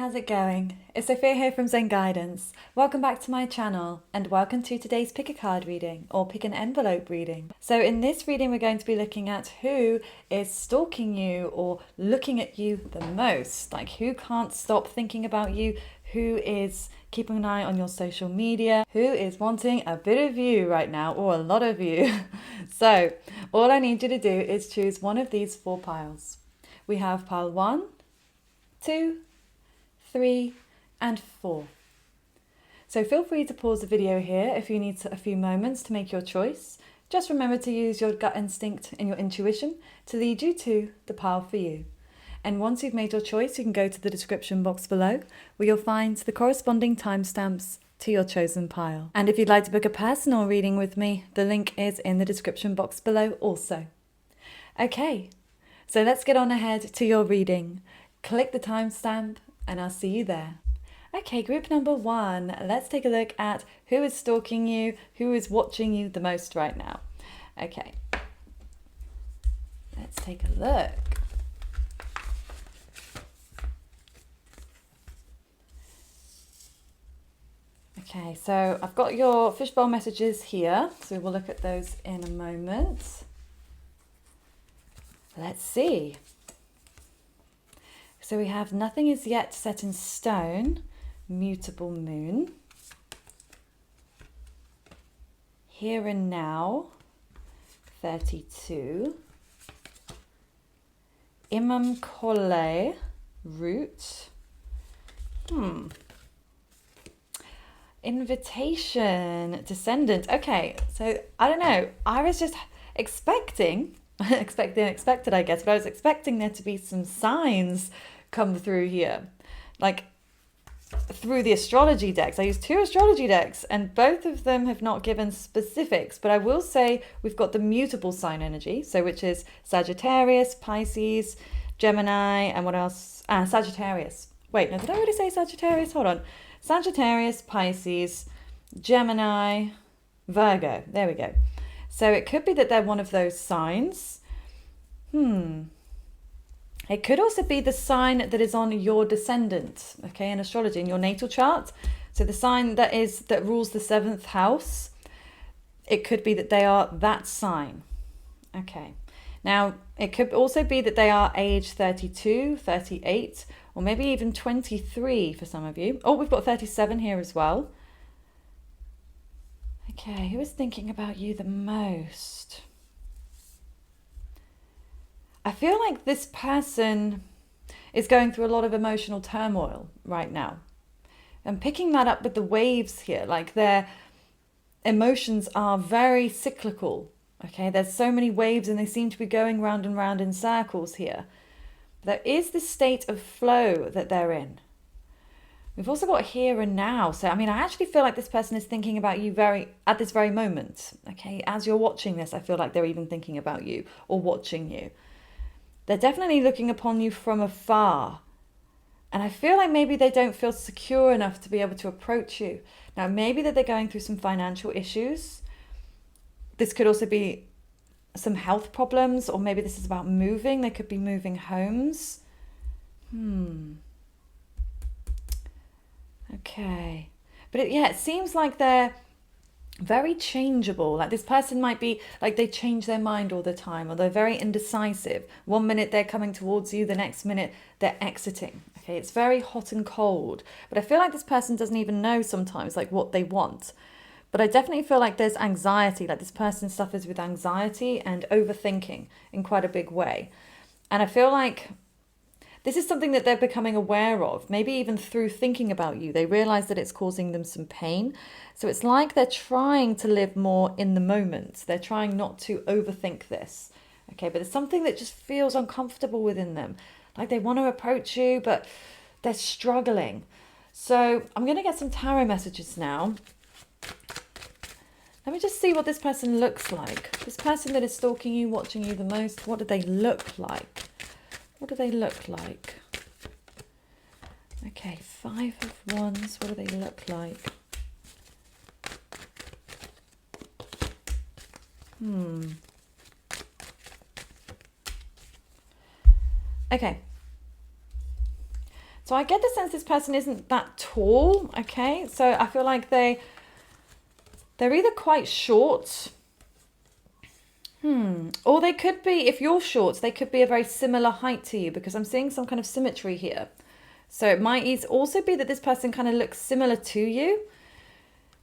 how's it going? It's Sophia here from Zen Guidance. Welcome back to my channel and welcome to today's pick a card reading or pick an envelope reading. So in this reading we're going to be looking at who is stalking you or looking at you the most. Like who can't stop thinking about you, who is keeping an eye on your social media, who is wanting a bit of you right now or a lot of you. So all I need you to do is choose one of these four piles. We have pile 1, 2, 3 and 4. So feel free to pause the video here if you need a few moments to make your choice. Just remember to use your gut instinct and your intuition to lead you to the pile for you. And once you've made your choice, you can go to the description box below where you'll find the corresponding timestamps to your chosen pile. And if you'd like to book a personal reading with me, the link is in the description box below also. Okay, so let's get on ahead to your reading. Click the timestamp and I'll see you there. Okay, group number 1. Let's take a look at who is stalking you, who is watching you the most right now. Okay, let's take a look. Okay, so I've got your fishbowl messages here, so we'll look at those in a moment. Let's see. So we have nothing is yet set in stone, mutable moon, here and now, 32, imam kole, root, invitation, descendant. Okay, so I don't know, I was just expecting, expected I guess, but I was expecting there to be some signs come through here, like through the astrology decks. I used 2 astrology decks and both of them have not given specifics, but I will say we've got the mutable sign energy, so which is Sagittarius, Pisces, Gemini, and what else? Sagittarius. Wait, no, did I already say Sagittarius? Hold on. Sagittarius, Pisces, Gemini, Virgo. There we go. So it could be that they're one of those signs. It could also be the sign that is on your descendant, okay, in astrology, in your natal chart. So the sign that rules the 7th house, it could be that they are that sign. Okay. Now, it could also be that they are age 32, 38, or maybe even 23 for some of you. Oh, we've got 37 here as well. Okay, who is thinking about you the most? I feel like this person is going through a lot of emotional turmoil right now. I'm picking that up with the waves here, like their emotions are very cyclical. Okay, there's so many waves and they seem to be going round and round in circles here. There is this state of flow that they're in. We've also got here and now. So, I mean, I actually feel like this person is thinking about you at this very moment. Okay, as you're watching this, I feel like they're even thinking about you or watching you. They're definitely looking upon you from afar. And I feel like maybe they don't feel secure enough to be able to approach you. Now, maybe that they're going through some financial issues. This could also be some health problems, or maybe this is about moving. They could be moving homes. Okay. But it seems like they're very changeable. Like this person might be like they change their mind all the time, or they're very indecisive. One minute they're coming towards you, the next minute they're exiting. Okay, it's very hot and cold. But I feel like this person doesn't even know sometimes like what they want. But I definitely feel like there's anxiety, like this person suffers with anxiety and overthinking in quite a big way. And I feel like this is something that they're becoming aware of, maybe even through thinking about you. They realize that it's causing them some pain. So it's like they're trying to live more in the moment. They're trying not to overthink this. Okay, but there's something that just feels uncomfortable within them. Like they want to approach you, but they're struggling. So I'm going to get some tarot messages now. Let me just see what this person looks like. This person that is stalking you, watching you the most, what do they look like? What do they look like? Okay, 5 of Wands, what do they look like? Okay. So I get the sense this person isn't that tall, okay? So I feel like they're either quite short, or they could be, if you're short, they could be a very similar height to you, because I'm seeing some kind of symmetry here. So it might also be that this person kind of looks similar to you.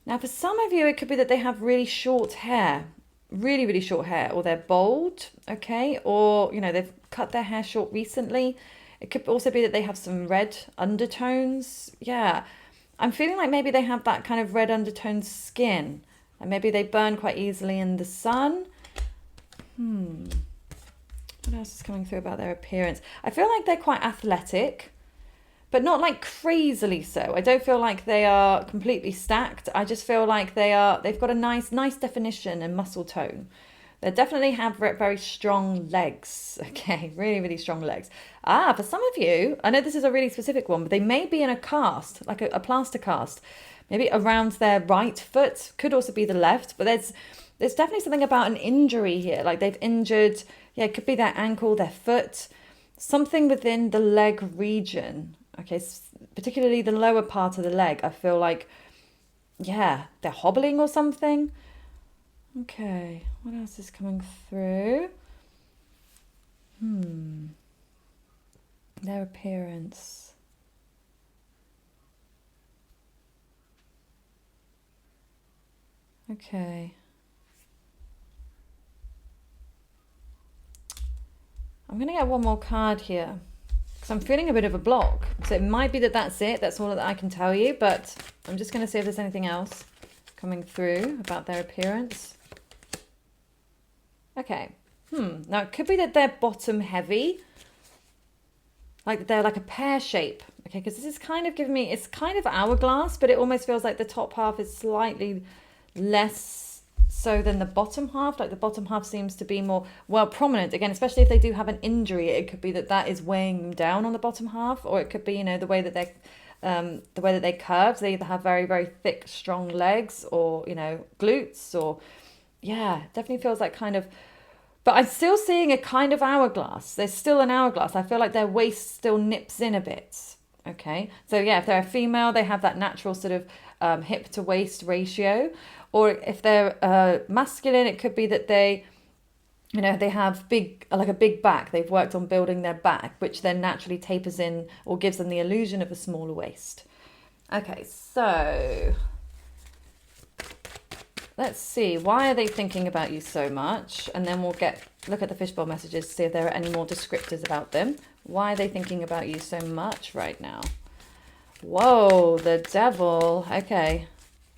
Now, for some of you, it could be that they have really short hair, really, really short hair, or they're bald, okay? Or, you know, they've cut their hair short recently. It could also be that they have some red undertones. Yeah, I'm feeling like maybe they have that kind of red undertoned skin. And maybe they burn quite easily in the sun. What else is coming through about their appearance? I feel like they're quite athletic, but not like crazily so. I don't feel like they are completely stacked. I just feel like they've got a nice definition and muscle tone. They definitely have very strong legs. Okay, really, really strong legs. For some of you, I know this is a really specific one, but they may be in a cast, like a plaster cast, maybe around their right foot. Could also be the left, but there's definitely something about an injury here. Like they've injured, it could be their ankle, their foot, something within the leg region. Okay, particularly the lower part of the leg. I feel like, they're hobbling or something. Okay, what else is coming through? Their appearance. Okay. I'm going to get one more card here, because I'm feeling a bit of a block. So it might be that that's it. That's all that I can tell you. But I'm just going to see if there's anything else coming through about their appearance. Okay. Now it could be that they're bottom heavy. Like they're like a pear shape. Okay, because this is kind of giving me, it's kind of hourglass, but it almost feels like the top half is slightly less so than the bottom half. Like the bottom half seems to be more prominent. Again, especially if they do have an injury, it could be that is weighing them down on the bottom half, or it could be, the way that they curve. They either have very, very thick, strong legs, or glutes, or definitely feels like kind of. But I'm still seeing a kind of hourglass. There's still an hourglass. I feel like their waist still nips in a bit. Okay, so if they're a female, they have that natural sort of hip to waist ratio. Or if they're masculine, it could be that they have a big back. They've worked on building their back, which then naturally tapers in or gives them the illusion of a smaller waist. Okay, so let's see. Why are they thinking about you so much? And then we'll look at the fishbowl messages to see if there are any more descriptors about them. Why are they thinking about you so much right now? Whoa, the devil. Okay.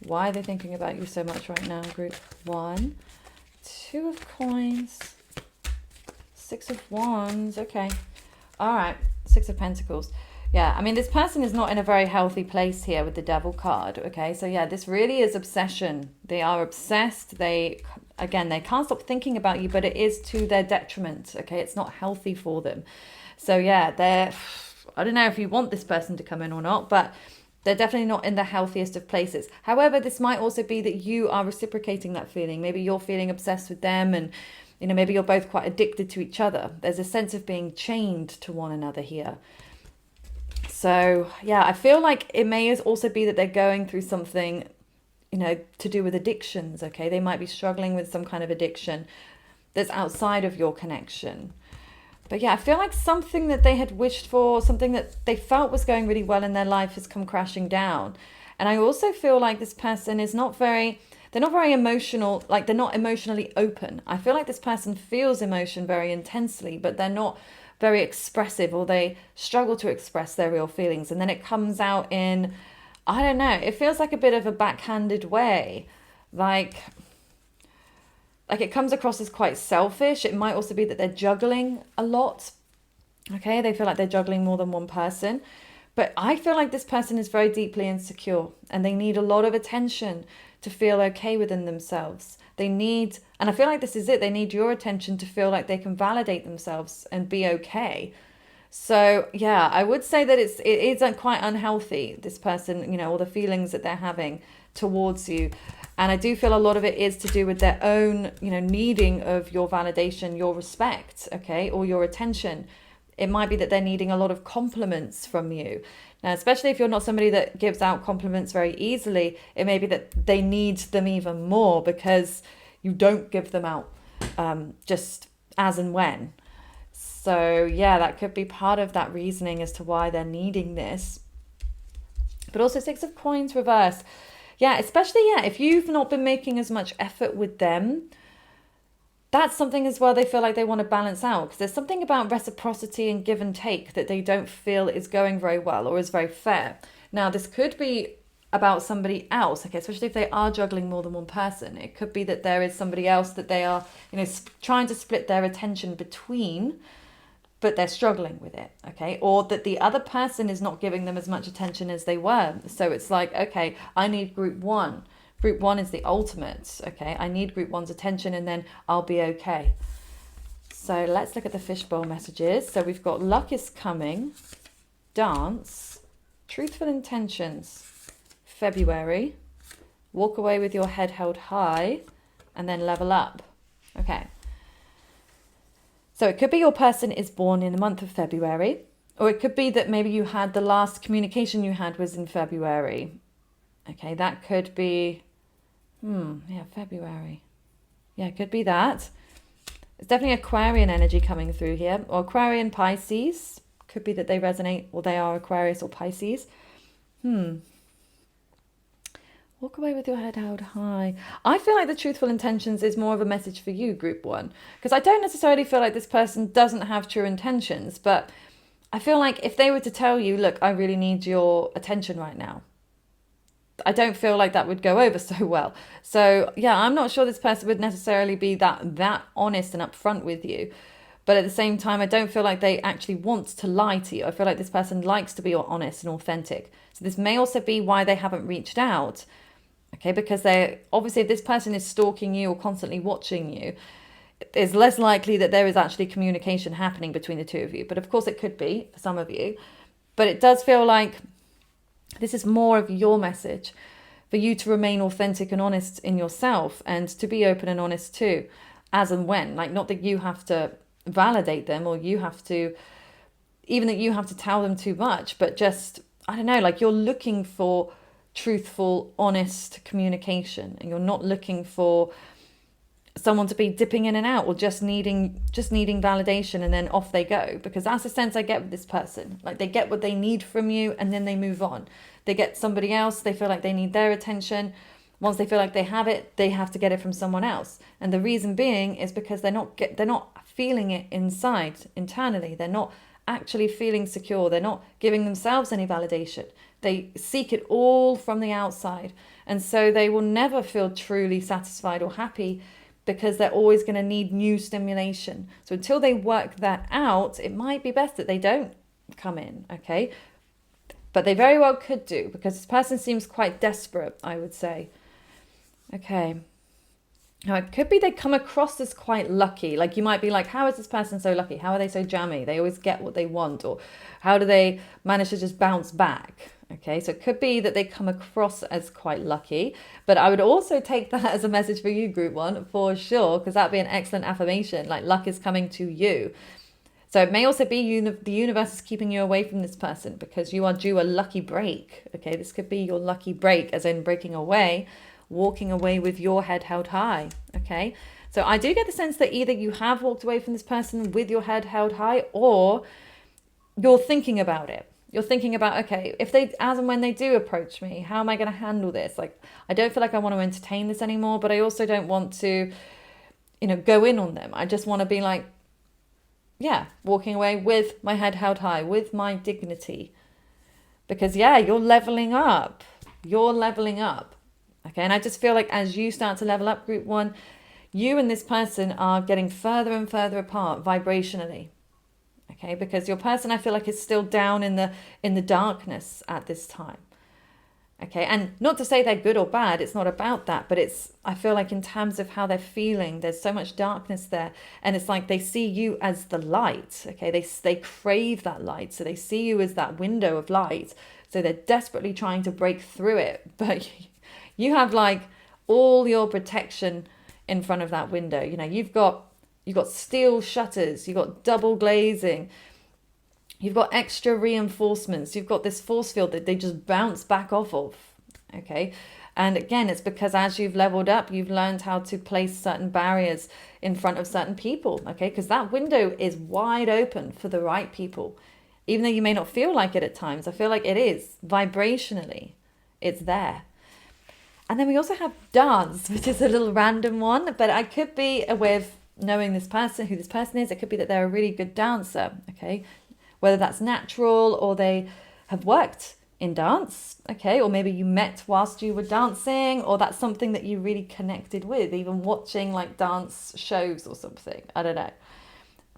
Why are they thinking about you so much right now, group 1? 2 of coins. 6 of wands. Okay. All right. 6 of pentacles. Yeah, I mean, this person is not in a very healthy place here with the devil card. Okay, so this really is obsession. They are obsessed. They can't stop thinking about you, but it is to their detriment. Okay, it's not healthy for them. So I don't know if you want this person to come in or not, but they're definitely not in the healthiest of places. However, this might also be that you are reciprocating that feeling. Maybe you're feeling obsessed with them, and maybe you're both quite addicted to each other. There's a sense of being chained to one another here. So I feel like it may also be that they're going through something, to do with addictions. Okay, they might be struggling with some kind of addiction that's outside of your connection. But I feel like something that they had wished for, something that they felt was going really well in their life, has come crashing down. And I also feel like this person is they're not very emotional, like they're not emotionally open. I feel like this person feels emotion very intensely, but they're not very expressive, or they struggle to express their real feelings. And then it comes out in, I don't know, it feels like a bit of a backhanded way. Like it comes across as quite selfish. It might also be that they're juggling a lot. Okay, they feel like they're juggling more than one person. But I feel like this person is very deeply insecure, and they need a lot of attention to feel okay within themselves. And I feel like this is it. They need your attention to feel like they can validate themselves and be okay. So I would say that it is quite unhealthy, this person, all the feelings that they're having towards you. And I do feel a lot of it is to do with their own, needing of your validation, your respect, okay, or your attention. It might be that they're needing a lot of compliments from you. Now, especially if you're not somebody that gives out compliments very easily, it may be that they need them even more because you don't give them out just as and when. So yeah, that could be part of that reasoning as to why they're needing this. But also Six of Coins reverse. Yeah, especially, if you've not been making as much effort with them, that's something as well they feel like they want to balance out, because there's something about reciprocity and give and take that they don't feel is going very well or is very fair. Now, this could be about somebody else, okay, especially if they are juggling more than one person. It could be that there is somebody else that they are, trying to split their attention between, but they're struggling with it, okay? Or that the other person is not giving them as much attention as they were. So it's like, okay, I need group one. Group one is the ultimate, okay? I need group one's attention and then I'll be okay. So let's look at the fishbowl messages. So we've got luck is coming, dance, truthful intentions, February, walk away with your head held high, and then level up. Okay. So it could be your person is born in the month of February, or it could be that maybe you had the last communication you had was in February. Okay, that could be, February. Yeah, it could be that. It's definitely Aquarian energy coming through here, or Aquarian Pisces. Could be that they resonate, or they are Aquarius or Pisces. Walk away with your head held high. I feel like the truthful intentions is more of a message for you, group one, because I don't necessarily feel like this person doesn't have true intentions, but I feel like if they were to tell you, look, I really need your attention right now, I don't feel like that would go over so well. So yeah, I'm not sure this person would necessarily be that honest and upfront with you. But at the same time, I don't feel like they actually want to lie to you. I feel like this person likes to be honest and authentic. So this may also be why they haven't reached out. Okay, because they obviously, if this person is stalking you or constantly watching you, it's less likely that there is actually communication happening between the two of you. But of course it could be for some of you. But it does feel like this is more of your message for you to remain authentic and honest in yourself, and to be open and honest too, as and when. Like, not that you have to validate them, or you have to, even that you have to tell them too much, but just, I don't know, like you're looking for truthful, honest communication, and you're not looking for someone to be dipping in and out or just needing validation and then off they go, because that's the sense I get with this person. Like, they get what they need from you and then they move on. They get somebody else, they feel like they need their attention. Once they feel like they have it, they have to get it from someone else. And the reason being is because they're not feeling it internally. They're not actually feeling secure. They're not giving themselves any validation. They seek it all from the outside. And so they will never feel truly satisfied or happy, because they're always going to need new stimulation. So until they work that out, it might be best that they don't come in, okay? But they very well could do, because this person seems quite desperate, I would say. Okay. Now, it could be they come across as quite lucky. Like, you might be like, how is this person so lucky? How are they so jammy? They always get what they want. Or how do they manage to just bounce back? Okay, so it could be that they come across as quite lucky. But I would also take that as a message for you, group one, for sure, because that'd be an excellent affirmation. Like, luck is coming to you. So it may also be the universe is keeping you away from this person because you are due a lucky break. Okay, this could be your lucky break, as in breaking away, walking away with your head held high. Okay, so I do get the sense that either you have walked away from this person with your head held high, or you're thinking about it. You're thinking about, okay, if they, as and when they do approach me, how am I going to handle this? Like, I don't feel like I want to entertain this anymore, but I also don't want to, go in on them. I just want to be like, yeah, walking away with my head held high, with my dignity. Because, yeah, you're leveling up. You're leveling up. Okay, and I just feel like as you start to level up, group one, you and this person are getting further and further apart vibrationally. Okay, because your person, I feel like, is still down in the darkness at this time. Okay, and not to say they're good or bad, it's not about that, but I feel like in terms of how they're feeling, there's so much darkness there, and it's like they see you as the light. Okay, they crave that light, so they see you as that window of light, so they're desperately trying to break through it, but you have like all your protection in front of that window. You've got steel shutters, you've got double glazing, You've got extra reinforcements. You've got this force field that they just bounce back off of. Okay. And again, it's because as you've leveled up, you've learned how to place certain barriers in front of certain people. Okay. Because that window is wide open for the right people. Even though you may not feel like it at times, I feel like it is vibrationally. It's there. And then we also have dance, which is a little random one, but I could be a way of knowing this person, who this person is. It could be that they're a really good dancer. Okay. Whether that's natural or they have worked in dance, okay, or maybe you met whilst you were dancing, or that's something that you really connected with, even watching like dance shows or something. I don't know.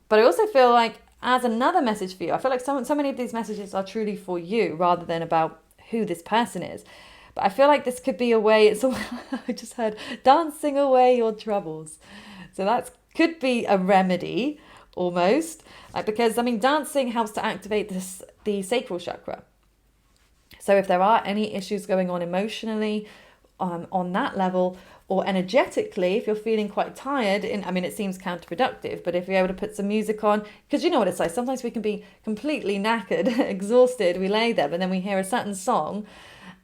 But I also feel like, as another message for you, I feel like so many of these messages are truly for you rather than about who this person is. But I feel like this could be a way, I just heard dancing away your troubles. So that could be a remedy almost, because I mean, dancing helps to activate the sacral chakra. So if there are any issues going on emotionally on that level, or energetically, if you're feeling quite tired, I mean, it seems counterproductive, but if you're able to put some music on, because you know what it's like, sometimes we can be completely knackered, exhausted, we lay there, but then we hear a certain song,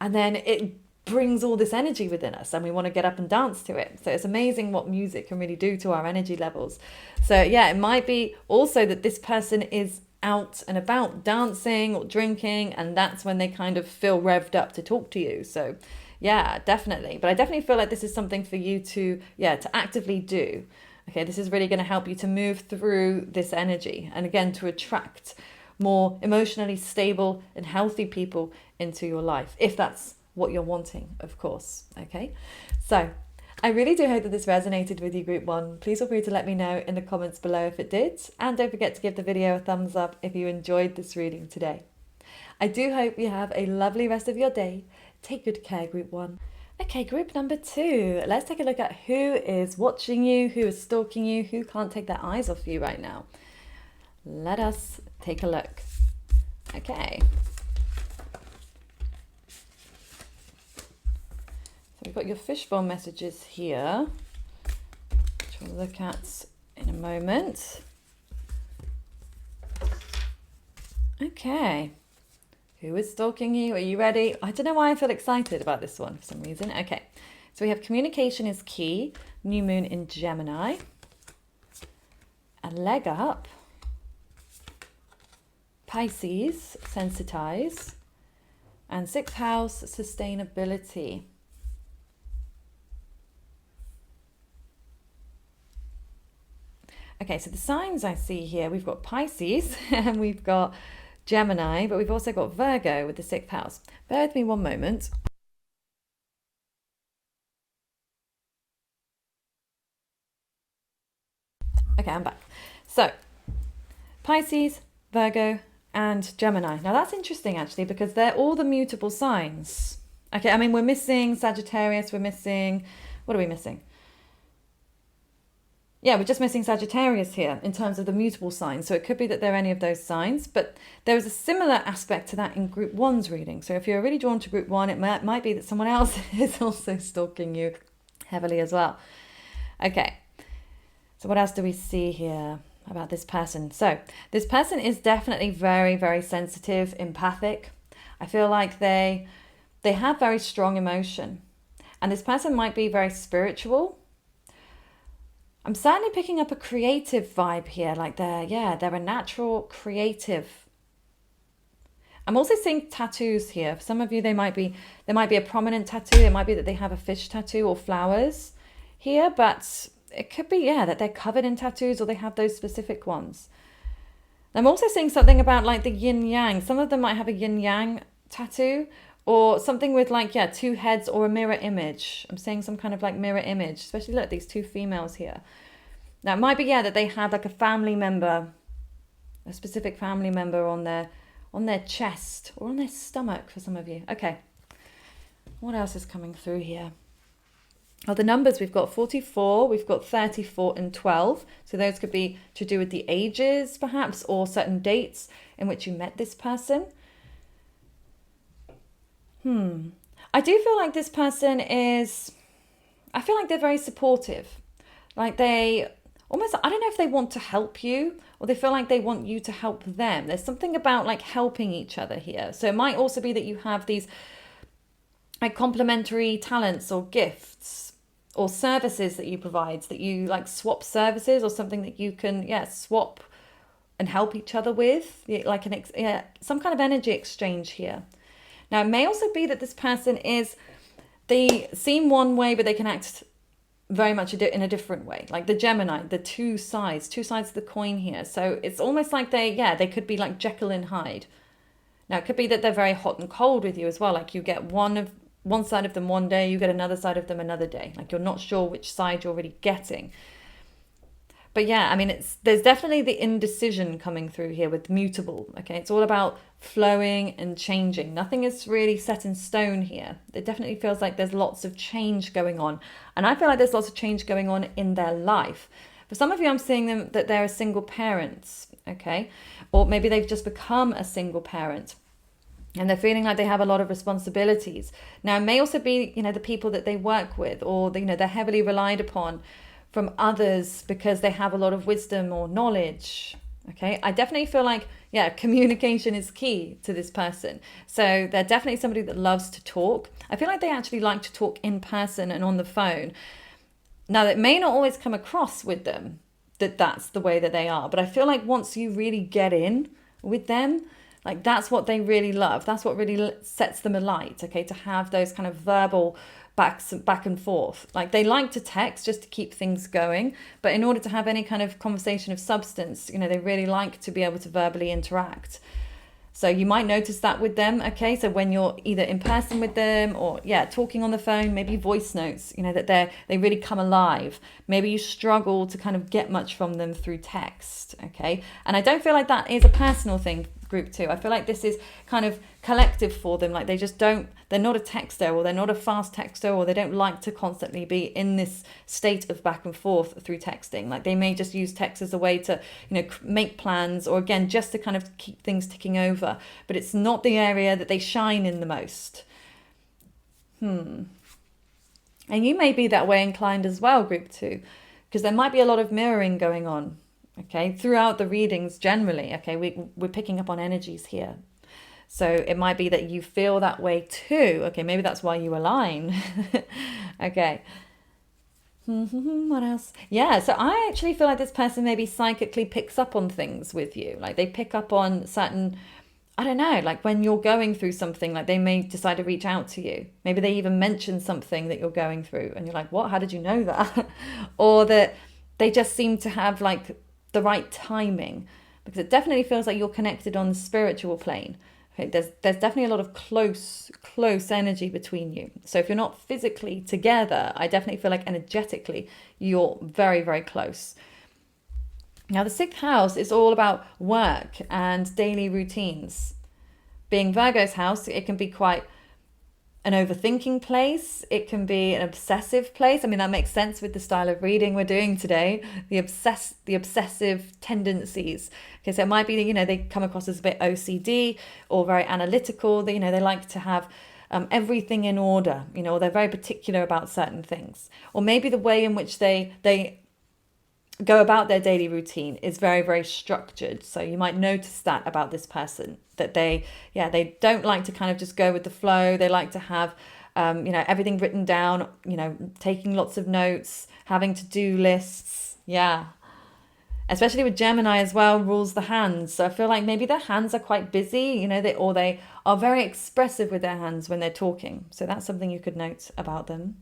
and then it brings all this energy within us, and we want to get up and dance to it. So it's amazing what music can really do to our energy levels. So yeah, it might be also that this person is out and about dancing or drinking, and that's when they kind of feel revved up to talk to you. So yeah, definitely. But I definitely feel like this is something for you to actively do. Okay, this is really going to help you to move through this energy, and again, to attract more emotionally stable and healthy people into your life, if that's what you're wanting, of course. Okay, so I really do hope that this resonated with you, Group 1. Please feel free to let me know in the comments below if it did. And don't forget to give the video a thumbs up if you enjoyed this reading today. I do hope you have a lovely rest of your day. Take good care, Group 1. Okay, group number 2. Let's take a look at who is watching you, who is stalking you, who can't take their eyes off you right now. Let us take a look. Okay. We've got your fishbowl messages here, which we'll look at in a moment. Okay. Who is stalking you? Are you ready? I don't know why I feel excited about this one for some reason. Okay. So we have communication is key, new moon in Gemini, a leg up, Pisces, sensitize, and 6th house, sustainability. Okay, so the signs I see here, we've got Pisces and we've got Gemini, but we've also got Virgo with the 6th house. Bear with me one moment. Okay, I'm back. So, Pisces, Virgo, and Gemini. Now that's interesting actually, because they're all the mutable signs. Okay, I mean, we're missing Sagittarius, we're missing, what are we missing? Yeah, we're just missing Sagittarius here in terms of the mutable signs. So it could be that they're any of those signs, but there is a similar aspect to that in Group 1's reading. So if you're really drawn to Group 1, it might be that someone else is also stalking you heavily as well. Okay, so what else do we see here about this person? So this person is definitely very, very sensitive, empathic. I feel like they have very strong emotion. And this person might be very spiritual. I'm certainly picking up a creative vibe here, like they're a natural creative. I'm also seeing tattoos here. For some of you, there might be a prominent tattoo. It might be that they have a fish tattoo or flowers here, but it could be, that they're covered in tattoos or they have those specific ones. I'm also seeing something about like the yin yang. Some of them might have a yin yang tattoo, or something with like, 2 heads or a mirror image. I'm seeing some kind of like mirror image, especially look, these 2 females here. Now it might be, that they have like a family member, a specific family member on their chest or on their stomach for some of you. Okay. What else is coming through here? Oh, the numbers, we've got 44, we've got 34 and 12. So those could be to do with the ages perhaps, or certain dates in which you met this person. I do feel like this person I feel like they're very supportive. Like they almost, I don't know if they want to help you or they feel like they want you to help them. There's something about like helping each other here. So it might also be that you have these like complementary talents or gifts or services that you provide, that you like swap services or something that you can, swap and help each other with, like some kind of energy exchange here. Now, it may also be that this person they seem one way, but they can act very much in a different way. Like the Gemini, the two sides of the coin here. So it's almost like they could be like Jekyll and Hyde. Now, it could be that they're very hot and cold with you as well. Like you get one side of them one day, you get another side of them another day. Like you're not sure which side you're really getting. But yeah, I mean, there's definitely the indecision coming through here with mutable. Okay, it's all about flowing and changing. Nothing is really set in stone here. It definitely feels like there's lots of change going on. And I feel like there's lots of change going on in their life. For some of you, I'm seeing them that they're a single parents, okay? Or maybe they've just become a single parent and they're feeling like they have a lot of responsibilities. Now, it may also be, the people that they work with, or, they're heavily relied upon from others because they have a lot of wisdom or knowledge. Okay, I definitely feel like, communication is key to this person. So they're definitely somebody that loves to talk. I feel like they actually like to talk in person and on the phone. Now, that may not always come across with them that that's the way that they are. But I feel like once you really get in with them, like that's what they really love. That's what really sets them alight, okay, to have those kind of verbal back and forth. Like they like to text just to keep things going, but in order to have any kind of conversation of substance, they really like to be able to verbally interact. So you might notice that with them, okay? So when you're either in person with them or talking on the phone, maybe voice notes, that they really come alive. Maybe you struggle to kind of get much from them through text, okay? And I don't feel like that is a personal thing, group 2. I feel like this is kind of collective for them. Like they're not a texter, or they're not a fast texter, or they don't like to constantly be in this state of back and forth through texting. Like they may just use text as a way to, make plans, or again, just to kind of keep things ticking over. But it's not the area that they shine in the most. And you may be that way inclined as well, group 2, because there might be a lot of mirroring going on. Okay, throughout the readings generally, okay, we're picking up on energies here. So it might be that you feel that way too. Okay, maybe that's why you align. Okay. What else? Yeah, so I actually feel like this person maybe psychically picks up on things with you. Like they pick up on certain, I don't know, like when you're going through something, like they may decide to reach out to you. Maybe they even mention something that you're going through and you're like, what? How did you know that? Or that they just seem to have like the right timing, because it definitely feels like you're connected on the spiritual plane. Okay, there's definitely a lot of close energy between you. So if you're not physically together, I definitely feel like energetically you're very, very close. Now, the 6th house is all about work and daily routines. Being Virgo's house, it can be quite an overthinking place. It can be an obsessive place. I mean, that makes sense with the style of reading we're doing today, the obsessive tendencies. Okay, so it might be that, they come across as a bit OCD or very analytical. They like to have everything in order, or they're very particular about certain things. Or maybe the way in which they go about their daily routine is very, very structured. So you might notice that about this person, that they don't like to kind of just go with the flow. They like to have, everything written down, taking lots of notes, having to-do lists. Yeah. Especially with Gemini as well, rules the hands. So I feel like maybe their hands are quite busy, they are very expressive with their hands when they're talking. So that's something you could note about them.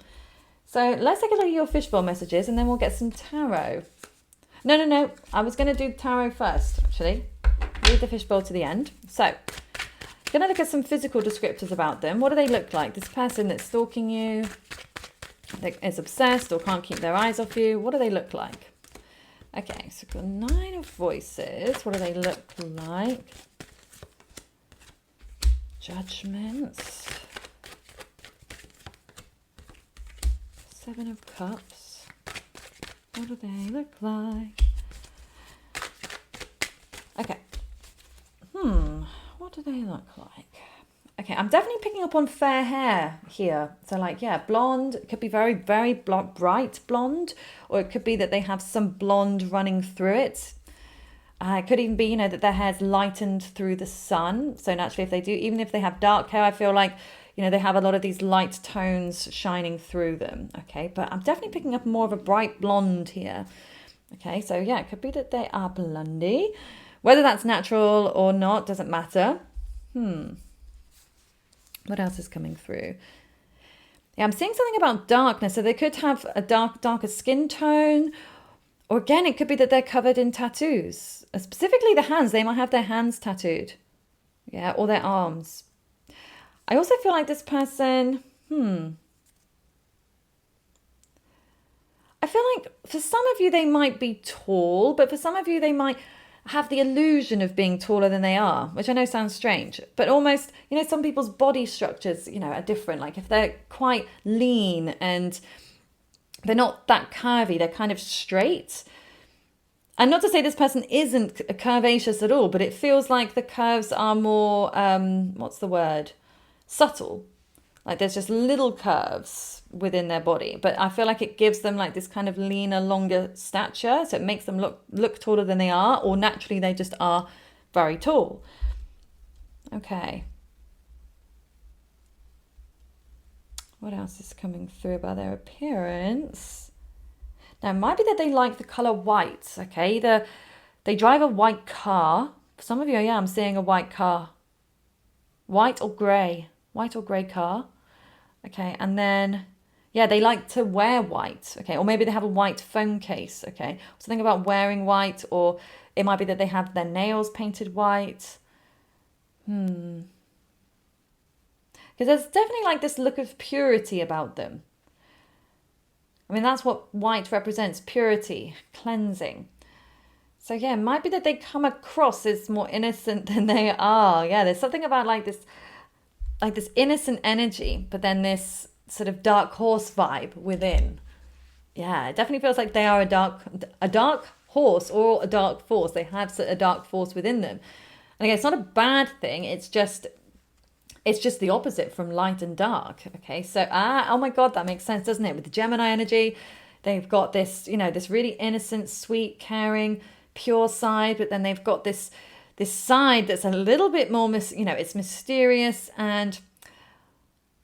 So let's take a look at your fishbowl messages and then we'll get some tarot. No. I was going to do tarot first, actually. Leave the fishbowl to the end. So, going to look at some physical descriptors about them. What do they look like? This person that's stalking you, that is obsessed or can't keep their eyes off you. What do they look like? Okay, so we've got 9 of voices. What do they look like? Judgments. 7 of cups. What do they look like? Okay. What do they look like? Okay, I'm definitely picking up on fair hair here. So like, yeah, blonde, it could be very, very bright blonde, or it could be that they have some blonde running through it. It could even be, you know, that their hair's lightened through the sun. So naturally, if they do, even if they have dark hair, I feel like, you know, they have a lot of these light tones shining through them. Okay, but I'm definitely picking up more of a bright blonde here. Okay, so yeah, it could be that they are blondie. Whether that's natural or not doesn't matter. What else is coming through? Yeah, I'm seeing something about darkness. So they could have a darker skin tone. Or again, it could be that they're covered in tattoos. Specifically the hands. They might have their hands tattooed. Yeah, or their arms. I also feel like this person, I feel like for some of you, they might be tall, but for some of you, they might have the illusion of being taller than they are, which I know sounds strange, but almost, you know, some people's body structures, you know, are different. Like if they're quite lean and they're not that curvy, they're kind of straight. And not to say this person isn't curvaceous at all, but it feels like the curves are more, what's the word? Subtle. Like there's just little curves within their body, but I feel like it gives them like this kind of leaner, longer stature. So it makes them look taller than they are, or naturally they just are very tall. Okay. What else is coming through about their appearance? Now, it might be that they like the color white, okay? They drive a white car. For some of you, yeah, I'm seeing a white car. White or grey car. Okay, and then, yeah, they like to wear white, okay? Or maybe they have a white phone case, okay? Something about wearing white, or it might be that they have their nails painted white. Because there's definitely like this look of purity about them. I mean, that's what white represents, purity, cleansing. So yeah, it might be that they come across as more innocent than they are. Yeah, there's something about like this innocent energy, but then this sort of dark horse vibe within. Yeah, it definitely feels like they are a dark horse or a dark force. They have a dark force within them. And again, it's not a bad thing. It's just the opposite from light and dark. Okay, so oh my God, that makes sense, doesn't it? With the Gemini energy, they've got this, you know, this really innocent, sweet, caring, pure side, but then they've got this side that's a little bit more, it's mysterious. And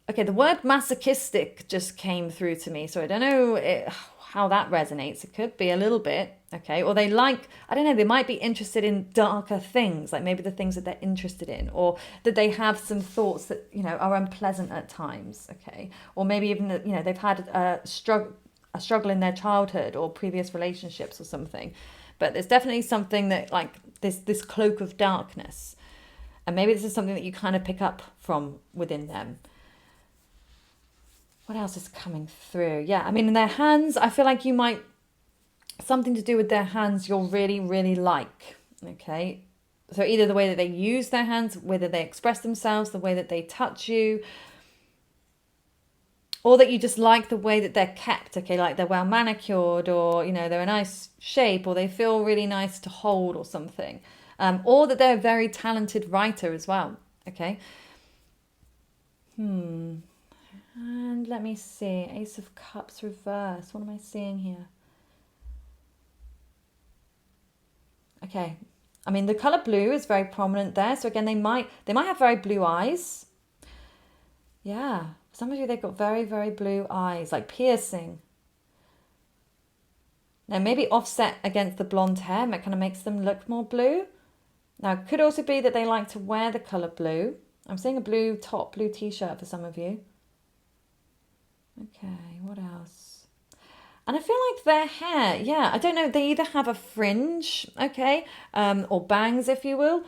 okay, the word masochistic just came through to me, so I don't know how that resonates. It could be a little bit, okay, or they like, I don't know, they might be interested in darker things, like maybe the things that they're interested in, or that they have some thoughts that, you know, are unpleasant at times, okay, or maybe even that, you know, they've had a struggle in their childhood or previous relationships or something. But there's definitely something that, like, this cloak of darkness. And maybe this is something that you kind of pick up from within them. What else is coming through? Yeah, I mean, in their hands, I feel like you might, something to do with their hands you'll really, really like, okay? So either the way that they use their hands, whether they express themselves, the way that they touch you, or that you just like the way that they're kept, okay? Like they're well manicured, or, you know, they're a nice shape, or they feel really nice to hold or something. Or that they're a very talented writer as well, okay? And let me see, Ace of Cups reverse. What am I seeing here? Okay, I mean, the color blue is very prominent there. So again, they might have very blue eyes. Yeah, some of you, they've got very, very blue eyes, like piercing. Now, maybe offset against the blonde hair, that kind of makes them look more blue. Now, it could also be that they like to wear the color blue. I'm seeing a blue top, blue t-shirt for some of you. Okay, what else? And I feel like their hair, yeah, I don't know, they either have a fringe, okay, or bangs, if you will,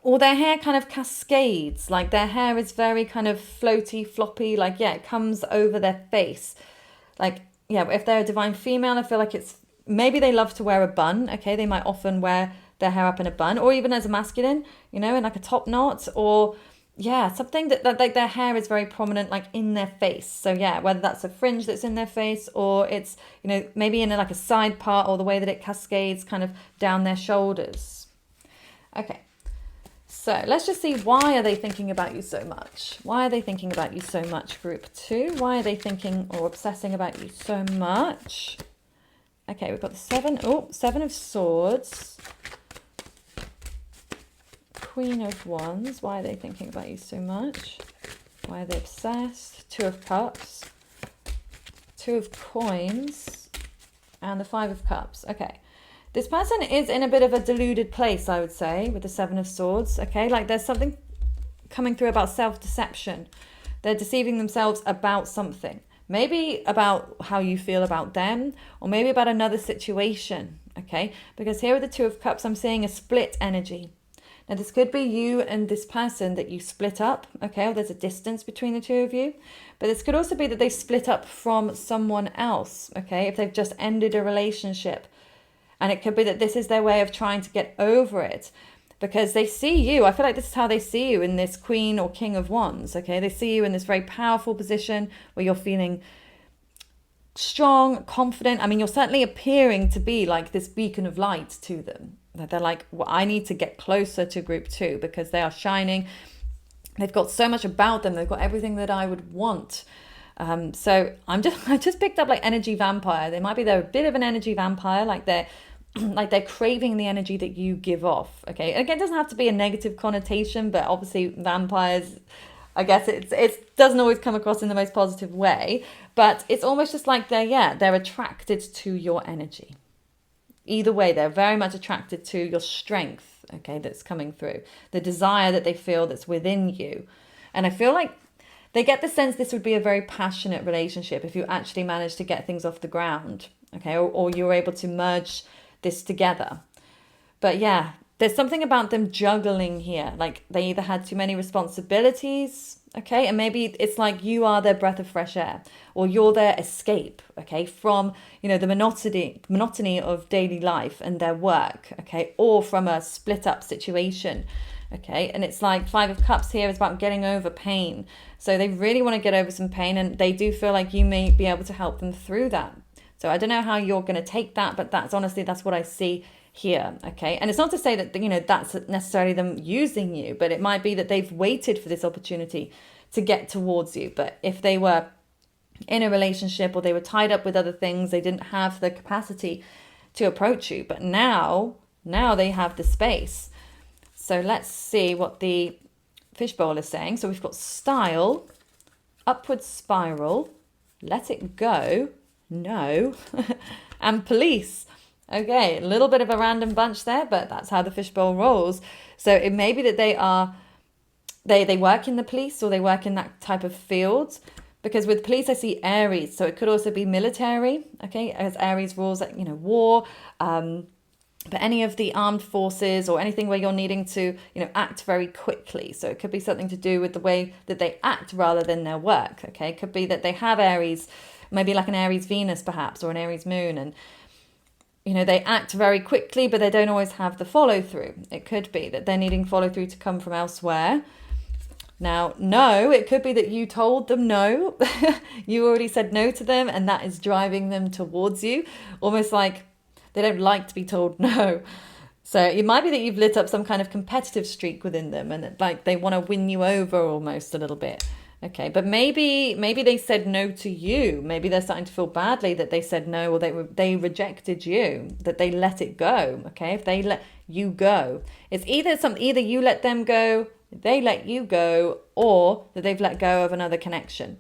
or their hair kind of cascades, like their hair is very kind of floaty, floppy, like, yeah, it comes over their face. Like, yeah, if they're a divine female, I feel like it's, maybe they love to wear a bun, okay, they might often wear their hair up in a bun, or even as a masculine, you know, in like a top knot, or yeah, something that like their hair is very prominent, like in their face. So yeah, whether that's a fringe that's in their face, or it's, you know, maybe in like a side part, or the way that it cascades kind of down their shoulders. Okay, So let's just see, why are they thinking about you so much? Why are they thinking about you so much, group 2? Why are they thinking or obsessing about you so much? Okay, we've got the Seven of Swords. Queen of Wands. Why are they thinking about you so much? Why are they obsessed? Two of Cups. Two of Coins. And the Five of Cups. Okay. This person is in a bit of a deluded place, I would say, with the Seven of Swords. Okay, like there's something coming through about self-deception. They're deceiving themselves about something. Maybe about how you feel about them, or maybe about another situation. Okay, because here with the Two of Cups, I'm seeing a split energy. Now, this could be you and this person that you split up, okay, or there's a distance between the two of you. But this could also be that they split up from someone else, okay, if they've just ended a relationship. And it could be that this is their way of trying to get over it, because they see you. I feel like this is how they see you, in this Queen or King of Wands, okay? They see you in this very powerful position where you're feeling strong, confident. I mean, you're certainly appearing to be like this beacon of light to them. That they're like, well, I need to get closer to group 2 because they are shining. They've got so much about them. They've got everything that I would want. So I just picked up like energy vampire. They might be, they're a bit of an energy vampire, like they're craving the energy that you give off. Okay, again, it doesn't have to be a negative connotation, but obviously vampires, I guess it doesn't always come across in the most positive way, but it's almost just like they're attracted to your energy. Either way, they're very much attracted to your strength, okay, that's coming through, the desire that they feel that's within you. And I feel like they get the sense this would be a very passionate relationship if you actually manage to get things off the ground, okay, or you're able to merge this together. But yeah, there's something about them juggling here. Like they either had too many responsibilities, okay, and maybe it's like you are their breath of fresh air, or you're their escape, okay, from, you know, the monotony of daily life and their work, okay, or from a split up situation. Okay, and it's like Five of Cups here is about getting over pain. So they really want to get over some pain, and they do feel like you may be able to help them through that. So I don't know how you're going to take that, but that's what I see here. Okay, and it's not to say that, you know, that's necessarily them using you, but it might be that they've waited for this opportunity to get towards you. But if they were in a relationship or they were tied up with other things, they didn't have the capacity to approach you. But now they have the space. So let's see what the fishbowl is saying. So we've got style, upward spiral, let it go, no, and police. Okay, a little bit of a random bunch there, but that's how the fishbowl rolls. So it may be that they work in the police, or they work in that type of field. Because with police, I see Aries. So it could also be military, okay, as Aries rules, like, you know, war, but any of the armed forces or anything where you're needing to, you know, act very quickly. So it could be something to do with the way that they act rather than their work, okay? It could be that they have Aries, maybe like an Aries Venus perhaps, or an Aries moon, and, you know, they act very quickly, but they don't always have the follow through. It could be that they're needing follow through to come from elsewhere. Now, no, it could be that you told them no. You already said no to them, and that is driving them towards you, almost like they don't like to be told no. So it might be that you've lit up some kind of competitive streak within them, and like they want to win you over almost a little bit. Okay, but maybe they said no to you. Maybe they're starting to feel badly that they said no, or they rejected you, that they let it go. Okay, if they let you go, it's either you let them go, they let you go, or that they've let go of another connection.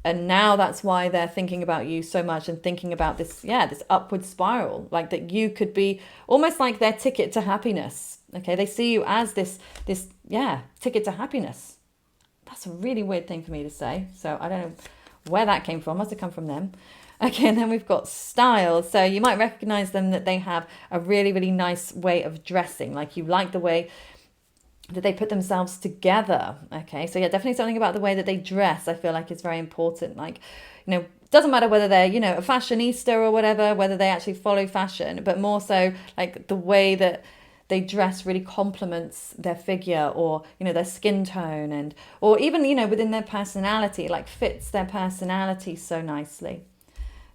And now that's why they're thinking about you so much and thinking about this upward spiral, like that you could be almost like their ticket to happiness. Okay, they see you as this ticket to happiness. That's a really weird thing for me to say. So I don't know where that came from. Must have come from them. Okay, and then we've got style. So you might recognize them, that they have a really, really nice way of dressing. Like you like the way that they put themselves together. Okay, so yeah, definitely something about the way that they dress, I feel like, is very important. Like, you know, doesn't matter whether they're, you know, a fashionista or whatever, whether they actually follow fashion, but more so like the way that they dress really complements their figure, or, you know, their skin tone, and or even, you know, within their personality, like fits their personality so nicely.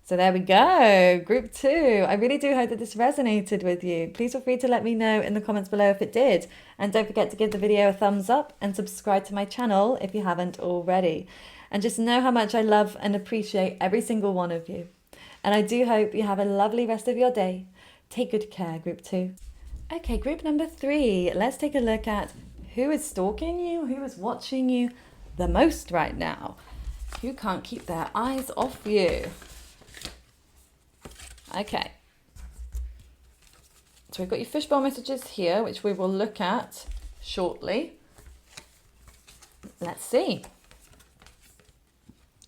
So there we go, group 2. I really do hope that this resonated with you. Please feel free to let me know in the comments below if it did. And don't forget to give the video a thumbs up and subscribe to my channel if you haven't already. And just know how much I love and appreciate every single one of you. And I do hope you have a lovely rest of your day. Take good care, group 2. Okay, group number 3. Let's take a look at who is stalking you, who is watching you the most right now. Who can't keep their eyes off you? Okay, so we've got your fishbowl messages here, which we will look at shortly. Let's see.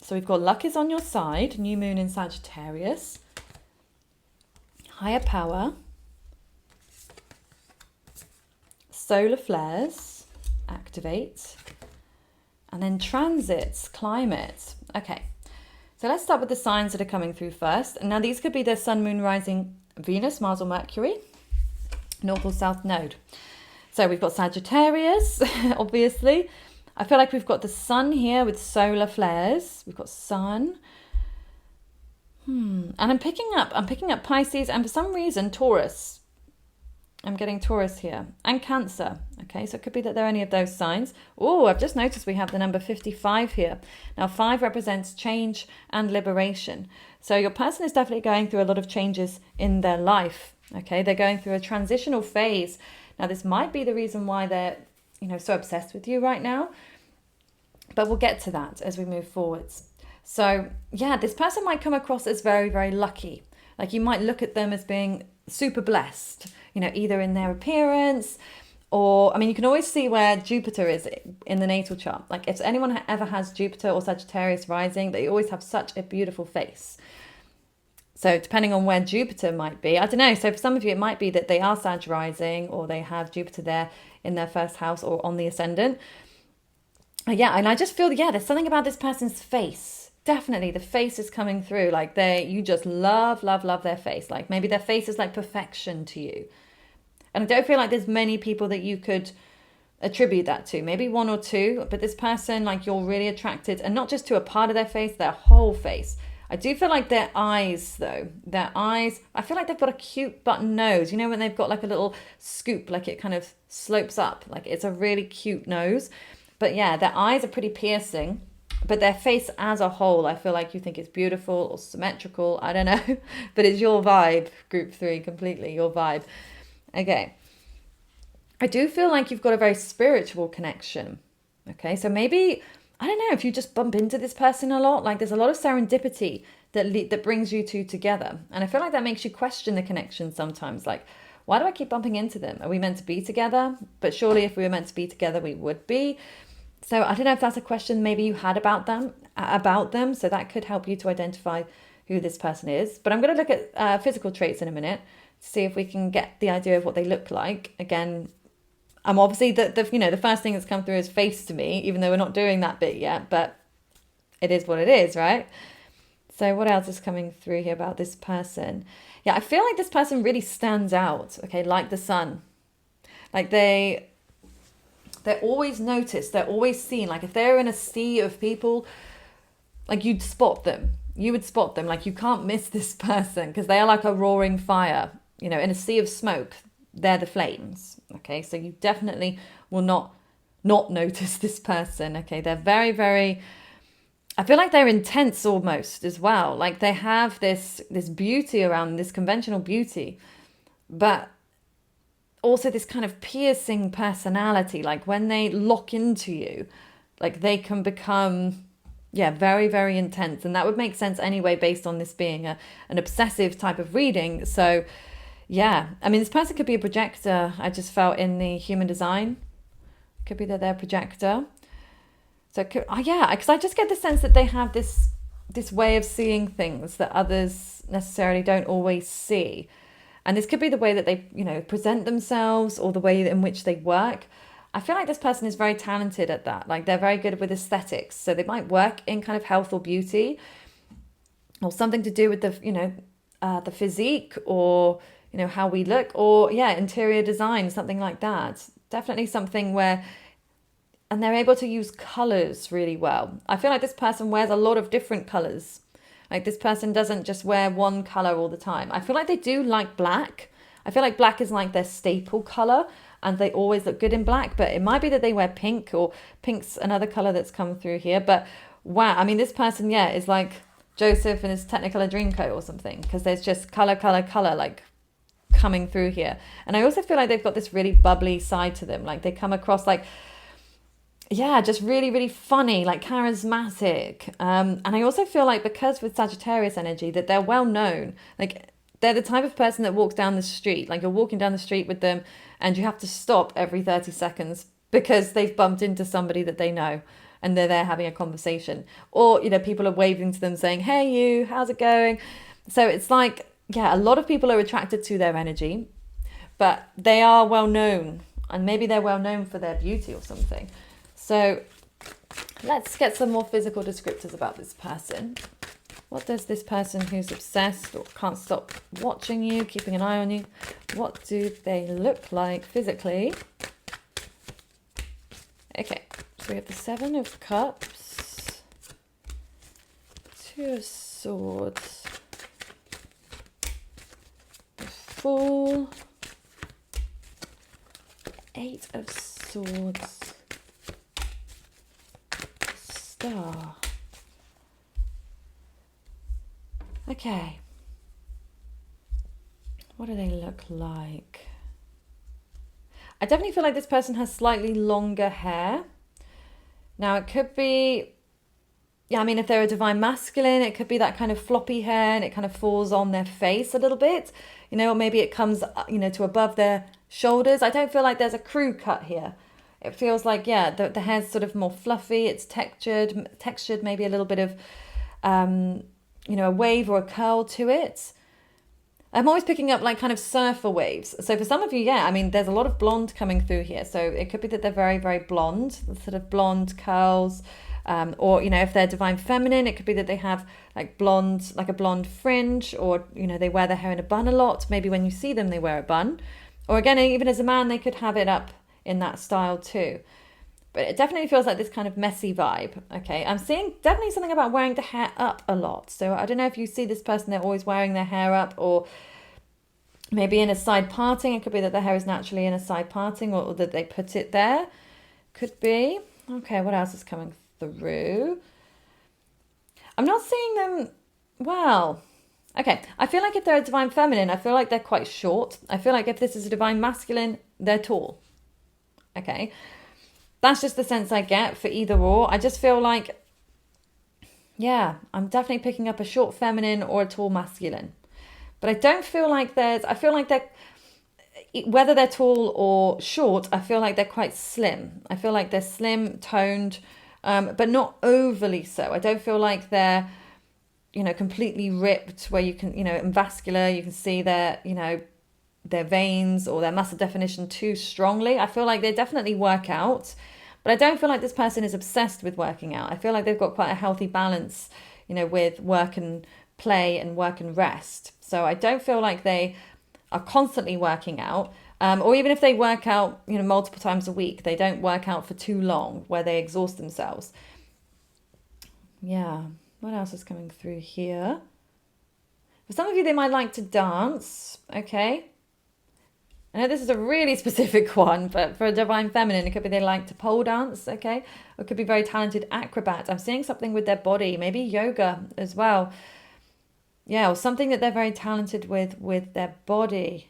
So we've got luck is on your side, new moon in Sagittarius, higher power, solar flares, activate, and then transits, climate. Okay. So let's start with the signs that are coming through first. And now these could be the sun, moon, rising, Venus, Mars or Mercury, north or south node. So we've got Sagittarius, obviously. I feel like we've got the sun here with solar flares. We've got sun. And I'm picking up Pisces and for some reason Taurus. I'm getting Taurus here and Cancer. Okay, so it could be that there are any of those signs. Oh, I've just noticed we have the number 55 here. Now 5 represents change and liberation. So your person is definitely going through a lot of changes in their life. Okay, they're going through a transitional phase. Now this might be the reason why they're, so obsessed with you right now. But we'll get to that as we move forwards. So yeah, this person might come across as very, very lucky. Like you might look at them as being super blessed, either in their appearance or, you can always see where Jupiter is in the natal chart. Like if anyone ever has Jupiter or Sagittarius rising, they always have such a beautiful face. So depending on where Jupiter might be, I don't know. So for some of you, it might be that they are Sag rising or they have Jupiter there in their first house or on the ascendant. Yeah, and I just feel, there's something about this person's face. Definitely the face is coming through. Like you just love their face. Like maybe their face is like perfection to you. And I don't feel like there's many people that you could attribute that to. Maybe one or two, but this person, like you're really attracted, and not just to a part of their face, their whole face. I do feel like their eyes though, I feel like they've got a cute button nose. When they've got like a little scoop, like it kind of slopes up, like it's a really cute nose. But yeah, their eyes are pretty piercing. But their face as a whole, I feel like you think it's beautiful or symmetrical. I don't know. But it's your vibe, group 3, completely your vibe. Okay. I do feel like you've got a very spiritual connection. Okay. So maybe, I don't know, if you just bump into this person a lot, like there's a lot of serendipity that brings you two together. And I feel like that makes you question the connection sometimes. Like, why do I keep bumping into them? Are we meant to be together? But surely if we were meant to be together, we would be. So I don't know if that's a question maybe you had about them. So that could help you to identify who this person is. But I'm going to look at physical traits in a minute to see if we can get the idea of what they look like. Again, I'm obviously the first thing that's come through is face to me, even though we're not doing that bit yet. But it is what it is, right? So what else is coming through here about this person? Yeah, I feel like this person really stands out. Okay, like the sun. Like they're always noticed, they're always seen. Like if they're in a sea of people, like you'd spot them. You would spot them. Like you can't miss this person because they are like a roaring fire, in a sea of smoke. They're the flames. Okay, so you definitely will not notice this person. Okay, they're very, very, I feel like they're intense almost as well. Like they have this beauty around, this conventional beauty, but also this kind of piercing personality. Like when they lock into you, like they can become, very, very intense. And that would make sense anyway, based on this being an obsessive type of reading. So yeah, this person could be a projector. I just felt in the human design. It could be that they're a projector. So it could, because I just get the sense that they have this way of seeing things that others necessarily don't always see. And this could be the way that they, present themselves or the way in which they work. I feel like this person is very talented at that. Like they're very good with aesthetics. So they might work in kind of health or beauty or something to do with the physique or, how we look or interior design, something like that. Definitely something where, and they're able to use colors really well. I feel like this person wears a lot of different colors. Like this person doesn't just wear one color all the time. I feel like they do like black. I feel like black is like their staple color and they always look good in black, but it might be that they wear pink, or pink's another color that's come through here. But wow, I mean, this person, yeah, is like Joseph in his Technicolor Dreamcoat or something, because there's just color, like coming through here. And I also feel like they've got this really bubbly side to them. Like they come across like, yeah, just really, really funny, like charismatic. And I also feel like because with Sagittarius energy that they're well known, like they're the type of person that walks down the street, like you're walking down the street with them and you have to stop every 30 seconds because they've bumped into somebody that they know and they're there having a conversation. Or, you know, people are waving to them saying, hey, you, how's it going? So it's like, yeah, a lot of people are attracted to their energy, but they are well known, and maybe they're well known for their beauty or something. So let's get some more physical descriptors about this person. What does this person who's obsessed or can't stop watching you, keeping an eye on you, what do they look like physically? Okay, so we have the Seven of Cups, Two of Swords, the Fool, Eight of Swords, Star. Okay. What do they look like? I definitely feel like this person has slightly longer hair. Now it could be, yeah, I mean, if they're a divine masculine, it could be that kind of floppy hair and it kind of falls on their face a little bit, you know, or maybe it comes, you know, to above their shoulders. I don't feel like there's a crew cut here. It feels like, yeah, the hair's sort of more fluffy. It's textured, maybe a little bit of, you know, a wave or a curl to it. I'm always picking up like kind of surfer waves. So for some of you, yeah, I mean, there's a lot of blonde coming through here. So it could be that they're very, very blonde, sort of blonde curls. Or, you know, if they're divine feminine, it could be that they have like blonde, like a blonde fringe, or, you know, they wear their hair in a bun a lot. Maybe when you see them, they wear a bun. Or again, even as a man, they could have it up in that style too. But it definitely feels like this kind of messy vibe. Okay, I'm seeing definitely something about wearing the hair up a lot. So I don't know if you see this person, they're always wearing their hair up, or maybe in a side parting. It could be that their hair is naturally in a side parting, or that they put it there. Could be. Okay, what else is coming through? I'm not seeing them, well, okay. I feel like if they're a divine feminine, I feel like they're quite short. I feel like if this is a divine masculine, they're tall. Okay. That's just the sense I get for either or. I just feel like, yeah, I'm definitely picking up a short feminine or a tall masculine. But I don't feel like I feel like they're, whether they're tall or short, I feel like they're quite slim. I feel like they're slim, toned, but not overly so. I don't feel like they're, you know, completely ripped where you can, you know, and vascular, you can see their, you know, their veins or their muscle definition too strongly. I feel like they definitely work out, but I don't feel like this person is obsessed with working out. I feel like they've got quite a healthy balance, you know, with work and play and work and rest. So I don't feel like they are constantly working out, or even if they work out, you know, multiple times a week, they don't work out for too long where they exhaust themselves. Yeah. What else is coming through here? For some of you, they might like to dance. Okay. I know this is a really specific one, but for a divine feminine, it could be they like to pole dance, okay? Or it could be very talented acrobat. I'm seeing something with their body, maybe yoga as well. Yeah, or something that they're very talented with their body.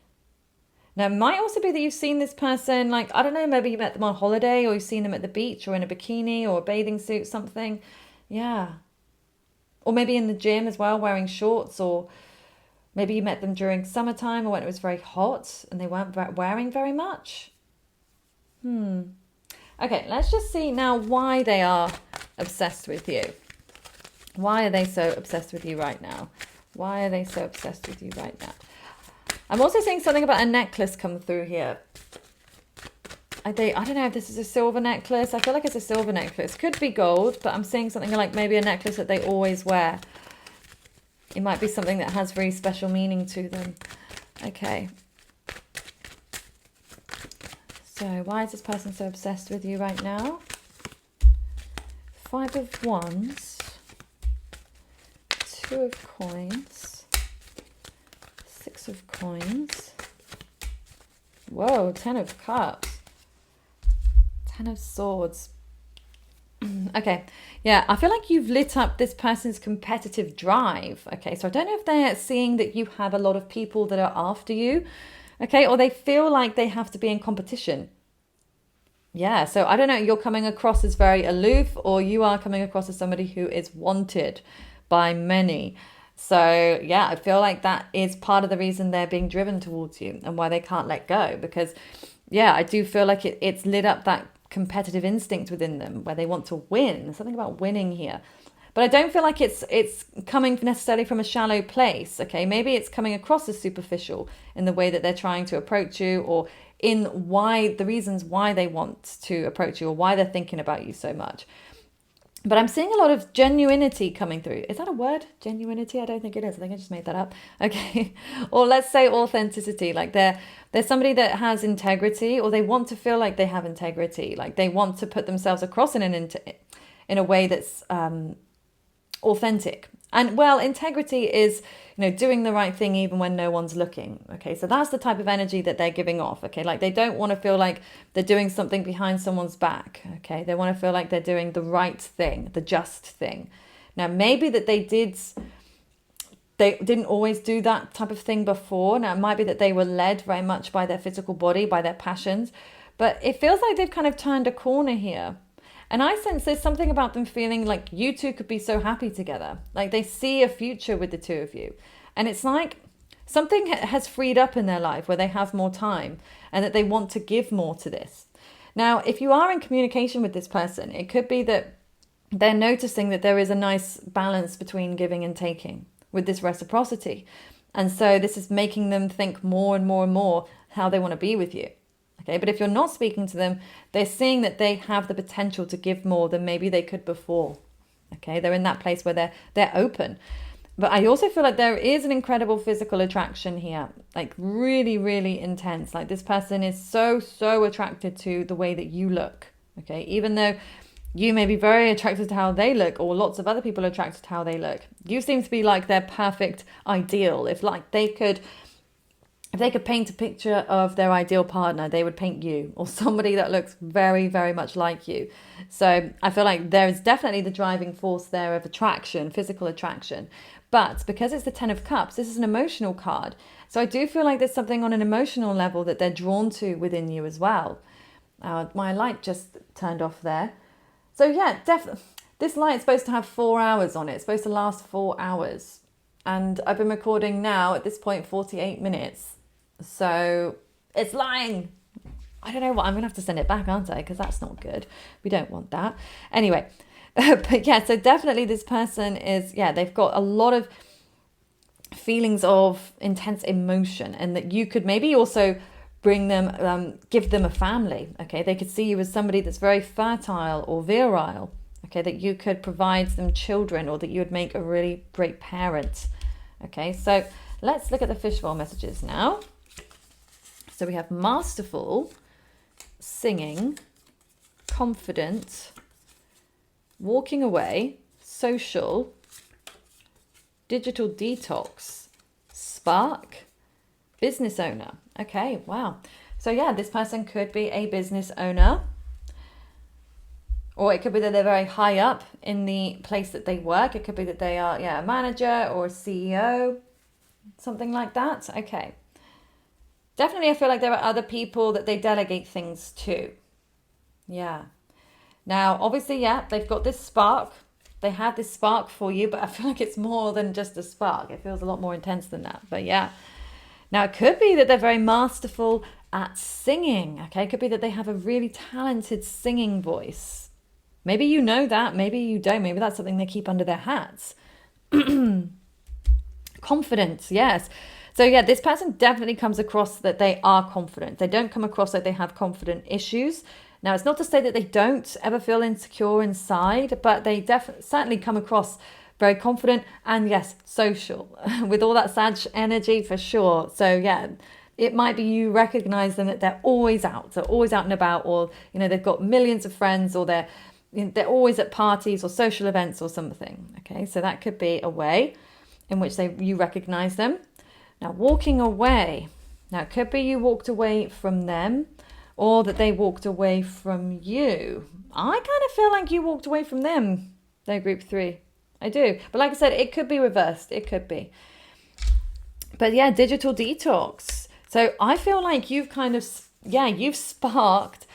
Now, it might also be that you've seen this person, like, I don't know, maybe you met them on holiday, or you've seen them at the beach or in a bikini or a bathing suit, something. Yeah. Or maybe in the gym as well, wearing shorts, or maybe you met them during summertime or when it was very hot and they weren't wearing very much. Okay, let's just see now why they are obsessed with you. Why are they so obsessed with you right now? Why are they so obsessed with you right now? I'm also seeing something about a necklace come through here. I don't know if this is a silver necklace. I feel like it's a silver necklace. Could be gold, but I'm seeing something like maybe a necklace that they always wear. It might be something that has very special meaning to them. Okay. So why is this person so obsessed with you right now? Five of Wands. Two of coins. Six of coins. Whoa, 10 of cups. 10 of swords. Okay, yeah, I feel like you've lit up this person's competitive drive. Okay, so I don't know if they're seeing that you have a lot of people that are after you. Okay, or they feel like they have to be in competition. Yeah, so I don't know, you're coming across as very aloof, or you are coming across as somebody who is wanted by many. So yeah, I feel like that is part of the reason they're being driven towards you and why they can't let go. Because yeah, I do feel like it's lit up that competitive instinct within them where they want to win. There's something about winning here. But I don't feel like it's coming necessarily from a shallow place, okay? Maybe it's coming across as superficial in the way that they're trying to approach you, or in the reasons why they want to approach you, or why they're thinking about you so much. But I'm seeing a lot of genuinity coming through. Is that a word? Genuinity? I don't think it is. I think I just made that up. Okay. Or let's say authenticity. Like they're somebody that has integrity, or they want to feel like they have integrity. Like they want to put themselves across in a way that's authentic. And well, integrity is, doing the right thing even when no one's looking. Okay, so that's the type of energy that they're giving off. Okay, like they don't want to feel like they're doing something behind someone's back. Okay, they want to feel like they're doing the right thing, the just thing. Now, maybe that they didn't always do that type of thing before. Now, it might be that they were led very much by their physical body, by their passions, but it feels like they've kind of turned a corner here. And I sense there's something about them feeling like you two could be so happy together. Like they see a future with the two of you. And it's like something has freed up in their life where they have more time and that they want to give more to this. Now, if you are in communication with this person, it could be that they're noticing that there is a nice balance between giving and taking with this reciprocity. And so this is making them think more and more and more how they want to be with you. Okay, but if you're not speaking to them, they're seeing that they have the potential to give more than maybe they could before. Okay, they're in that place where they're open. But I also feel like there is an incredible physical attraction here, like really, really intense. Like this person is so, so attracted to the way that you look. Okay, even though you may be very attracted to how they look, or lots of other people are attracted to how they look, you seem to be like their perfect ideal. If they could paint a picture of their ideal partner, they would paint you, or somebody that looks very, very much like you. So I feel like there is definitely the driving force there of attraction, physical attraction. But because it's the 10 of Cups, this is an emotional card. So I do feel like there's something on an emotional level that they're drawn to within you as well. My light just turned off there. So yeah, definitely. This light is supposed to have 4 hours on it. It's supposed to last 4 hours. And I've been recording now, at this point, 48 minutes. So it's lying. I don't know what, I'm going to have to send it back, aren't I? Because that's not good. We don't want that. Anyway, but yeah, so definitely this person is, they've got a lot of feelings of intense emotion, and that you could maybe also bring them, give them a family. Okay, they could see you as somebody that's very fertile or virile. Okay, that you could provide them children, or that you would make a really great parent. Okay, so let's look at the fishbowl messages now. So we have masterful, singing, confident, walking away, social, digital detox, spark, business owner. Okay, wow. So yeah, this person could be a business owner, or it could be that they're very high up in the place that they work. It could be that they are, a manager or a CEO, something like that. Okay. Definitely, I feel like there are other people that they delegate things to. Yeah. Now, obviously, they've got this spark. They have this spark for you, but I feel like it's more than just a spark. It feels a lot more intense than that. But yeah. Now, it could be that they're very masterful at singing. Okay. It could be that they have a really talented singing voice. Maybe you know that. Maybe you don't. Maybe that's something they keep under their hats. Confidence. Yes. So yeah, this person definitely comes across that they are confident. They don't come across that they have confident issues. Now, it's not to say that they don't ever feel insecure inside, but they certainly come across very confident and yes, social with all that Sag energy for sure. So yeah, it might be you recognize them that they're always out. They're always out and about, or, they've got millions of friends, or they're always at parties or social events or something. Okay, so that could be a way. in which you recognize them. Now, walking away. Now, it could be you walked away from them or that they walked away from you. I kind of feel like you walked away from them, though, group 3. I do. But like I said, it could be reversed. It could be. But yeah, digital detox. So I feel like you've kind of, you've sparked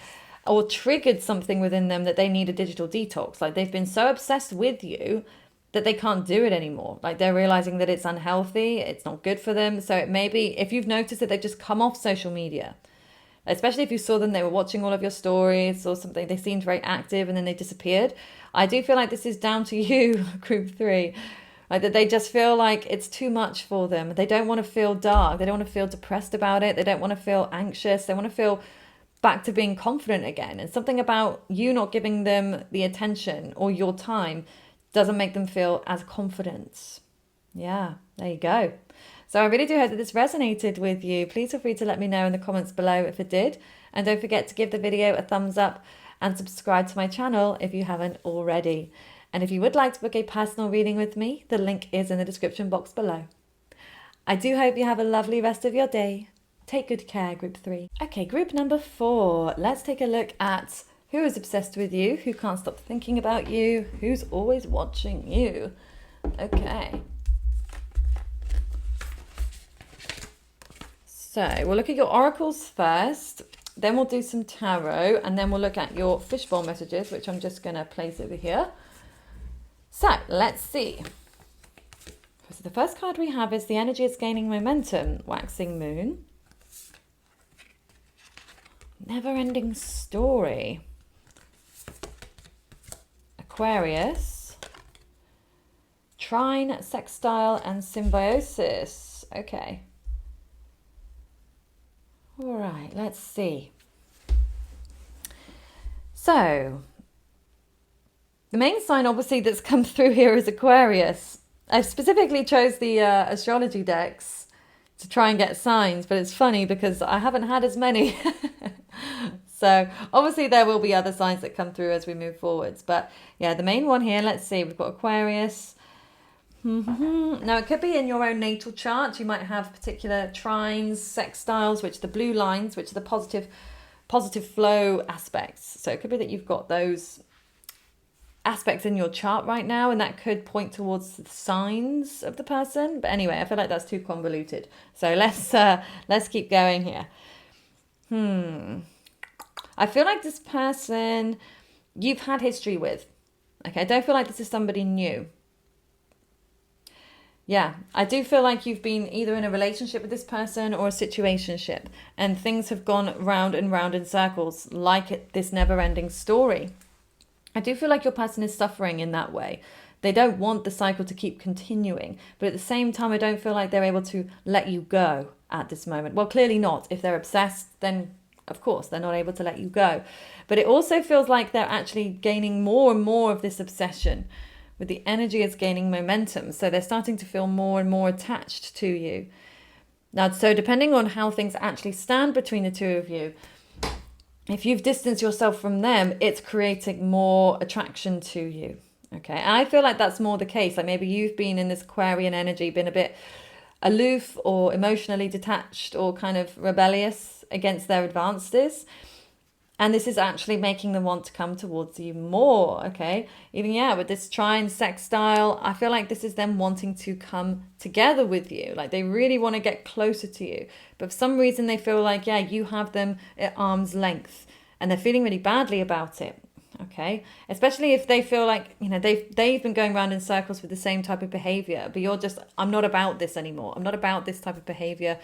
or triggered something within them that they need a digital detox. Like they've been so obsessed with you that they can't do it anymore. Like they're realizing that it's unhealthy, it's not good for them. So it may be, if you've noticed that they've just come off social media, especially if you saw them, they were watching all of your stories or something, they seemed very active and then they disappeared. I do feel like this is down to you, group 3. Like that they just feel like it's too much for them. They don't want to feel dark. They don't want to feel depressed about it. They don't want to feel anxious. They want to feel back to being confident again. And something about you not giving them the attention or your time doesn't make them feel as confident. Yeah, there you go. So I really do hope that this resonated with you. Please feel free to let me know in the comments below if it did. And don't forget to give the video a thumbs up and subscribe to my channel if you haven't already. And if you would like to book a personal reading with me, the link is in the description box below. I do hope you have a lovely rest of your day. Take good care, group 3. Okay, group number 4. Let's take a look at who is obsessed with you, who can't stop thinking about you, who's always watching you. Okay. So we'll look at your oracles first, then we'll do some tarot, and then we'll look at your fishbowl messages, which I'm just going to place over here. So let's see. So the first card we have is the energy is gaining momentum, waxing moon. Never-ending story. Aquarius. Trine, sextile, and symbiosis. Okay. All right, let's see. So, the main sign obviously that's come through here is Aquarius. I specifically chose the astrology decks to try and get signs, but it's funny because I haven't had as many. So obviously there will be other signs that come through as we move forwards. But yeah, the main one here, let's see, we've got Aquarius. Now it could be in your own natal chart. You might have particular trines, sextiles, which are the blue lines, which are the positive flow aspects. So it could be that you've got those aspects in your chart right now, and that could point towards the signs of the person. But anyway, I feel like that's too convoluted. So let's keep going here. I feel like this person you've had history with. Okay, I don't feel like this is somebody new. Yeah, I do feel like you've been either in a relationship with this person or a situationship, and things have gone round and round in circles, like this never-ending story. I do feel like your person is suffering in that way. They don't want the cycle to keep continuing, but at the same time, I don't feel like they're able to let you go at this moment. Well, clearly not. If they're obsessed, then of course they're not able to let you go. But it also feels like they're actually gaining more and more of this obsession. With the energy, it's gaining momentum. So they're starting to feel more and more attached to you. Now, so depending on how things actually stand between the two of you, if you've distanced yourself from them, it's creating more attraction to you. Okay, and I feel like that's more the case. Like maybe you've been in this Aquarian energy, been a bit aloof or emotionally detached or kind of rebellious against their advances. And this is actually making them want to come towards you more, okay? Even, with this trine sextile, I feel like this is them wanting to come together with you. Like they really want to get closer to you. But for some reason they feel like, you have them at arm's length. And they're feeling really badly about it, okay? Especially if they feel like, they've been going around in circles with the same type of behavior. But you're just, I'm not about this anymore. I'm not about this type of behavior.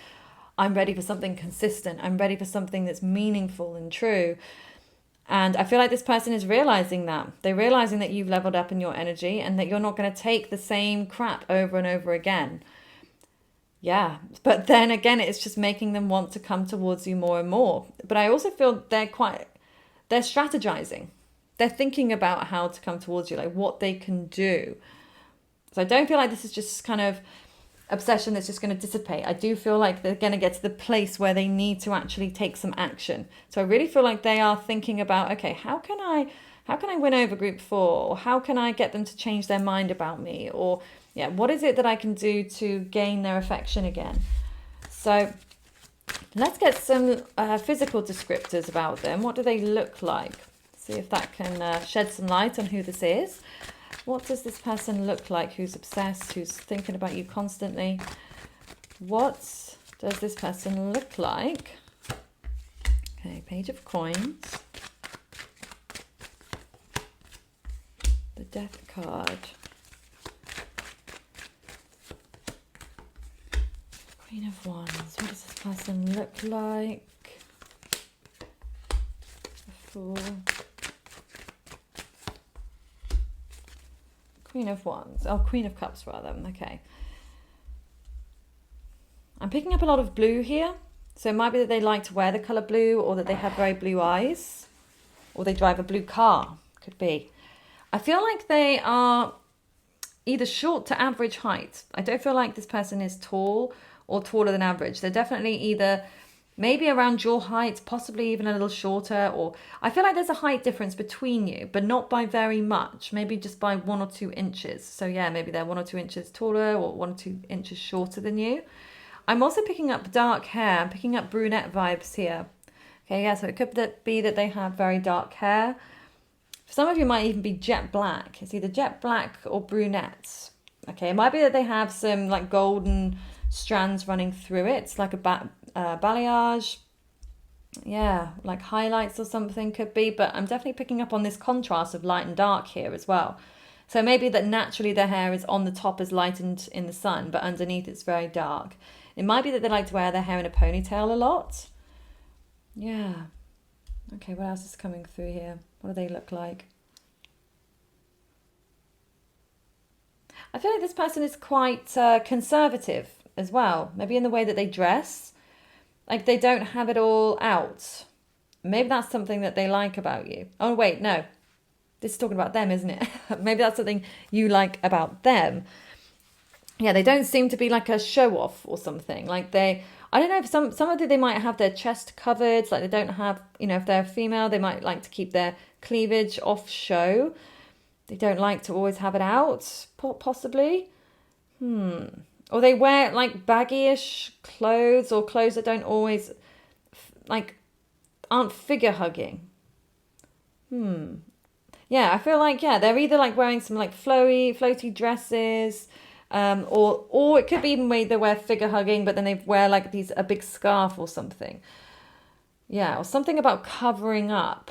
I'm ready for something consistent. I'm ready for something that's meaningful and true. And I feel like this person is realizing that. They're realizing that you've leveled up in your energy and that you're not going to take the same crap over and over again. Yeah, but then again, it's just making them want to come towards you more and more. But I also feel they're strategizing. They're thinking about how to come towards you, like what they can do. So I don't feel like this is just kind of obsession that's just going to dissipate. I do feel like they're going to get to the place where they need to actually take some action. So I really feel like they are thinking about, okay, how can I win over group 4? Or how can I get them to change their mind about me? Or, Yeah, what is it that I can do to gain their affection again? So let's get some physical descriptors about them. What do they look like? See if that can shed some light on who this is. What does this person look like who's obsessed, who's thinking about you constantly? What does this person look like? Okay, Page of Coins. The Death card. Queen of Wands. What does this person look like? The Fool. Queen of Wands. Oh, Queen of Cups rather. Okay. I'm picking up a lot of blue here. So it might be that they like to wear the colour blue, or that they have very blue eyes, or they drive a blue car. Could be. I feel like they are either short to average height. I don't feel like this person is tall or taller than average. They're definitely either maybe around your height, possibly even a little shorter, or I feel like there's a height difference between you, but not by very much, maybe just by 1 or 2 inches. So yeah, maybe they're 1 or 2 inches taller or 1 or 2 inches shorter than you. I'm also picking up dark hair. I'm picking up brunette vibes here. Okay, yeah, so it could be that they have very dark hair. Some of you might even be jet black. It's either jet black or brunette. Okay, it might be that they have some like golden strands running through it. It's like a balayage. Yeah, like highlights or something could be. But I'm definitely picking up on this contrast of light and dark here as well. So maybe that naturally their hair is on the top as lightened in the sun, but underneath it's very dark. It might be that they like to wear their hair in a ponytail a lot. Yeah. Okay, what else is coming through here? What do they look like? I feel like this person is quite conservative as well. Maybe in the way that they dress. Like they don't have it all out. Maybe that's something that they like about you. Oh, wait, no. This is talking about them, isn't it? Maybe that's something you like about them. Yeah, they don't seem to be like a show-off or something. Like I don't know, if some of them, they might have their chest covered. Like they don't have, if they're female, they might like to keep their cleavage off show. They don't like to always have it out, possibly. Or they wear like baggy-ish clothes, or clothes that don't always, aren't figure hugging. Yeah, I feel like, they're either like wearing some like floaty dresses, or it could be even they wear figure hugging, but then they wear like a big scarf or something. Yeah, or something about covering up.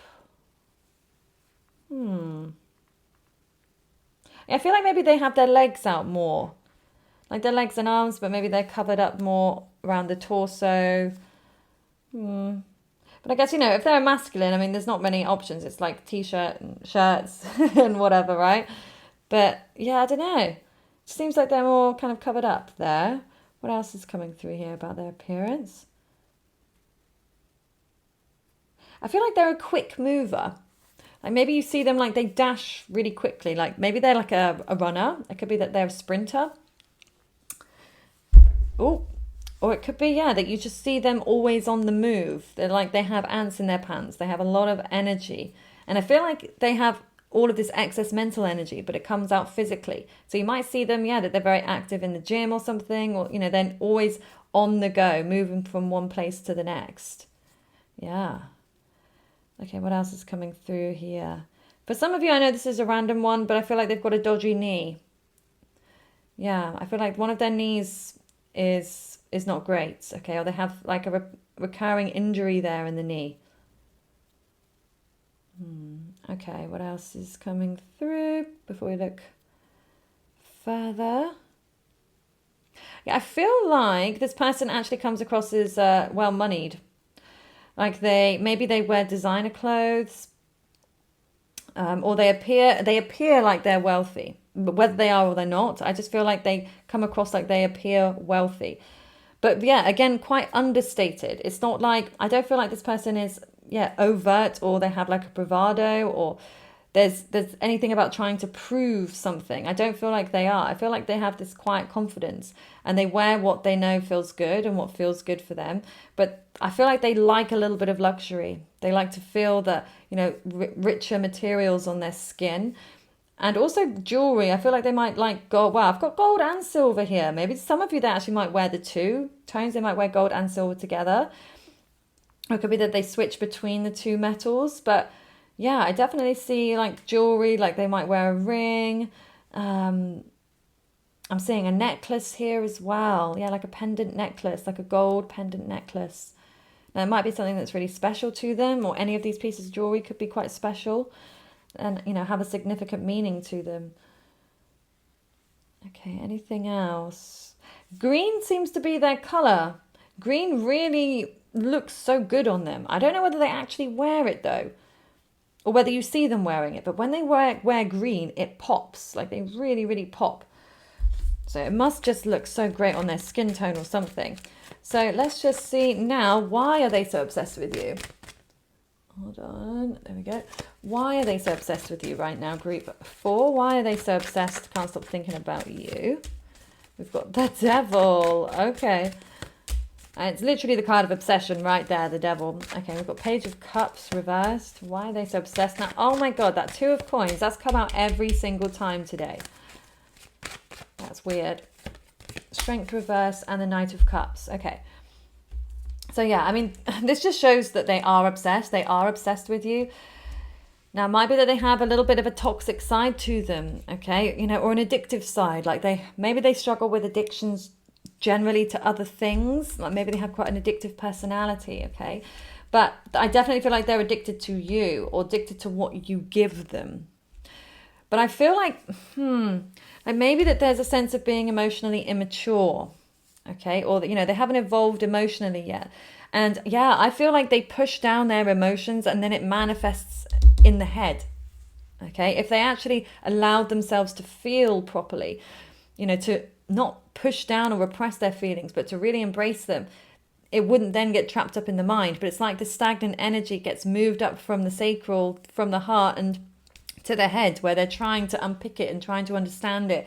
I feel like maybe they have their legs out more. Like their legs and arms, but maybe they're covered up more around the torso. But I guess, if they're masculine, I mean, there's not many options. It's like t-shirt and shirts and whatever, right? But yeah, I don't know. It seems like they're more kind of covered up there. What else is coming through here about their appearance? I feel like they're a quick mover. Like maybe you see them like they dash really quickly. Like maybe they're like a runner. It could be that they're a sprinter. Oh, or it could be, that you just see them always on the move. They're like they have ants in their pants. They have a lot of energy. And I feel like they have all of this excess mental energy, but it comes out physically. So you might see them, that they're very active in the gym or something, or, they're always on the go, moving from one place to the next. Yeah. Okay, what else is coming through here? For some of you, I know this is a random one, but I feel like they've got a dodgy knee. Yeah, I feel like one of their knees is not great, okay? Or they have like a recurring injury there in the knee. Okay, what else is coming through before we look further? Yeah, I feel like this person actually comes across as well-moneyed. Like maybe they wear designer clothes, or they appear like they're wealthy. But whether they are or they're not, I just feel like they come across like they appear wealthy. But yeah, again, quite understated. It's not like, I don't feel like this person is, overt, or they have like a bravado, or there's anything about trying to prove something. I don't feel like they are. I feel like they have this quiet confidence, and they wear what they know feels good and what feels good for them. But I feel like they like a little bit of luxury. They like to feel that, richer materials on their skin. And also jewelry. I feel like they might like gold. Wow, I've got gold and silver here. Maybe some of you that actually might wear the two tones. They might wear gold and silver together. Or it could be that they switch between the two metals. But yeah, I definitely see like jewelry, like they might wear a ring. I'm seeing a necklace here as well. Yeah, like a pendant necklace, like a gold pendant necklace. Now, it might be something that's really special to them, or any of these pieces of jewelry could be quite special and, you know, have a significant meaning to them. Okay, anything else? Green seems to be their color. Green really looks so good on them. I don't know whether they actually wear it though, or whether you see them wearing it, but when they wear green, it pops. Like they really, really pop. So it must just look so great on their skin tone or something. So let's just see now, why are they so obsessed with you? Hold on, there we go. Why are they so obsessed with you right now, group 4? Why are they so obsessed? Can't stop thinking about you. We've got the devil. Okay. And it's literally the card of obsession right there, the devil. Okay, we've got Page of Cups reversed. Why are they so obsessed? Now, oh my God, that Two of Coins, that's come out every single time today. That's weird. Strength reverse and the Knight of Cups. Okay. So yeah, I mean, this just shows that they are obsessed. They are obsessed with you. Now, it might be that they have a little bit of a toxic side to them, okay? You know, or an addictive side. Like maybe they struggle with addictions generally to other things. Like maybe they have quite an addictive personality, okay? But I definitely feel like they're addicted to you, or addicted to what you give them. But I feel like, like maybe that there's a sense of being emotionally immature, okay? Or that, you know, they haven't evolved emotionally yet. And yeah, I feel like they push down their emotions and then it manifests in the head, okay? If they actually allowed themselves to feel properly, you know, to not push down or repress their feelings, but to really embrace them, it wouldn't then get trapped up in the mind. But it's like the stagnant energy gets moved up from the sacral, from the heart, and to the head, where they're trying to unpick it and trying to understand it,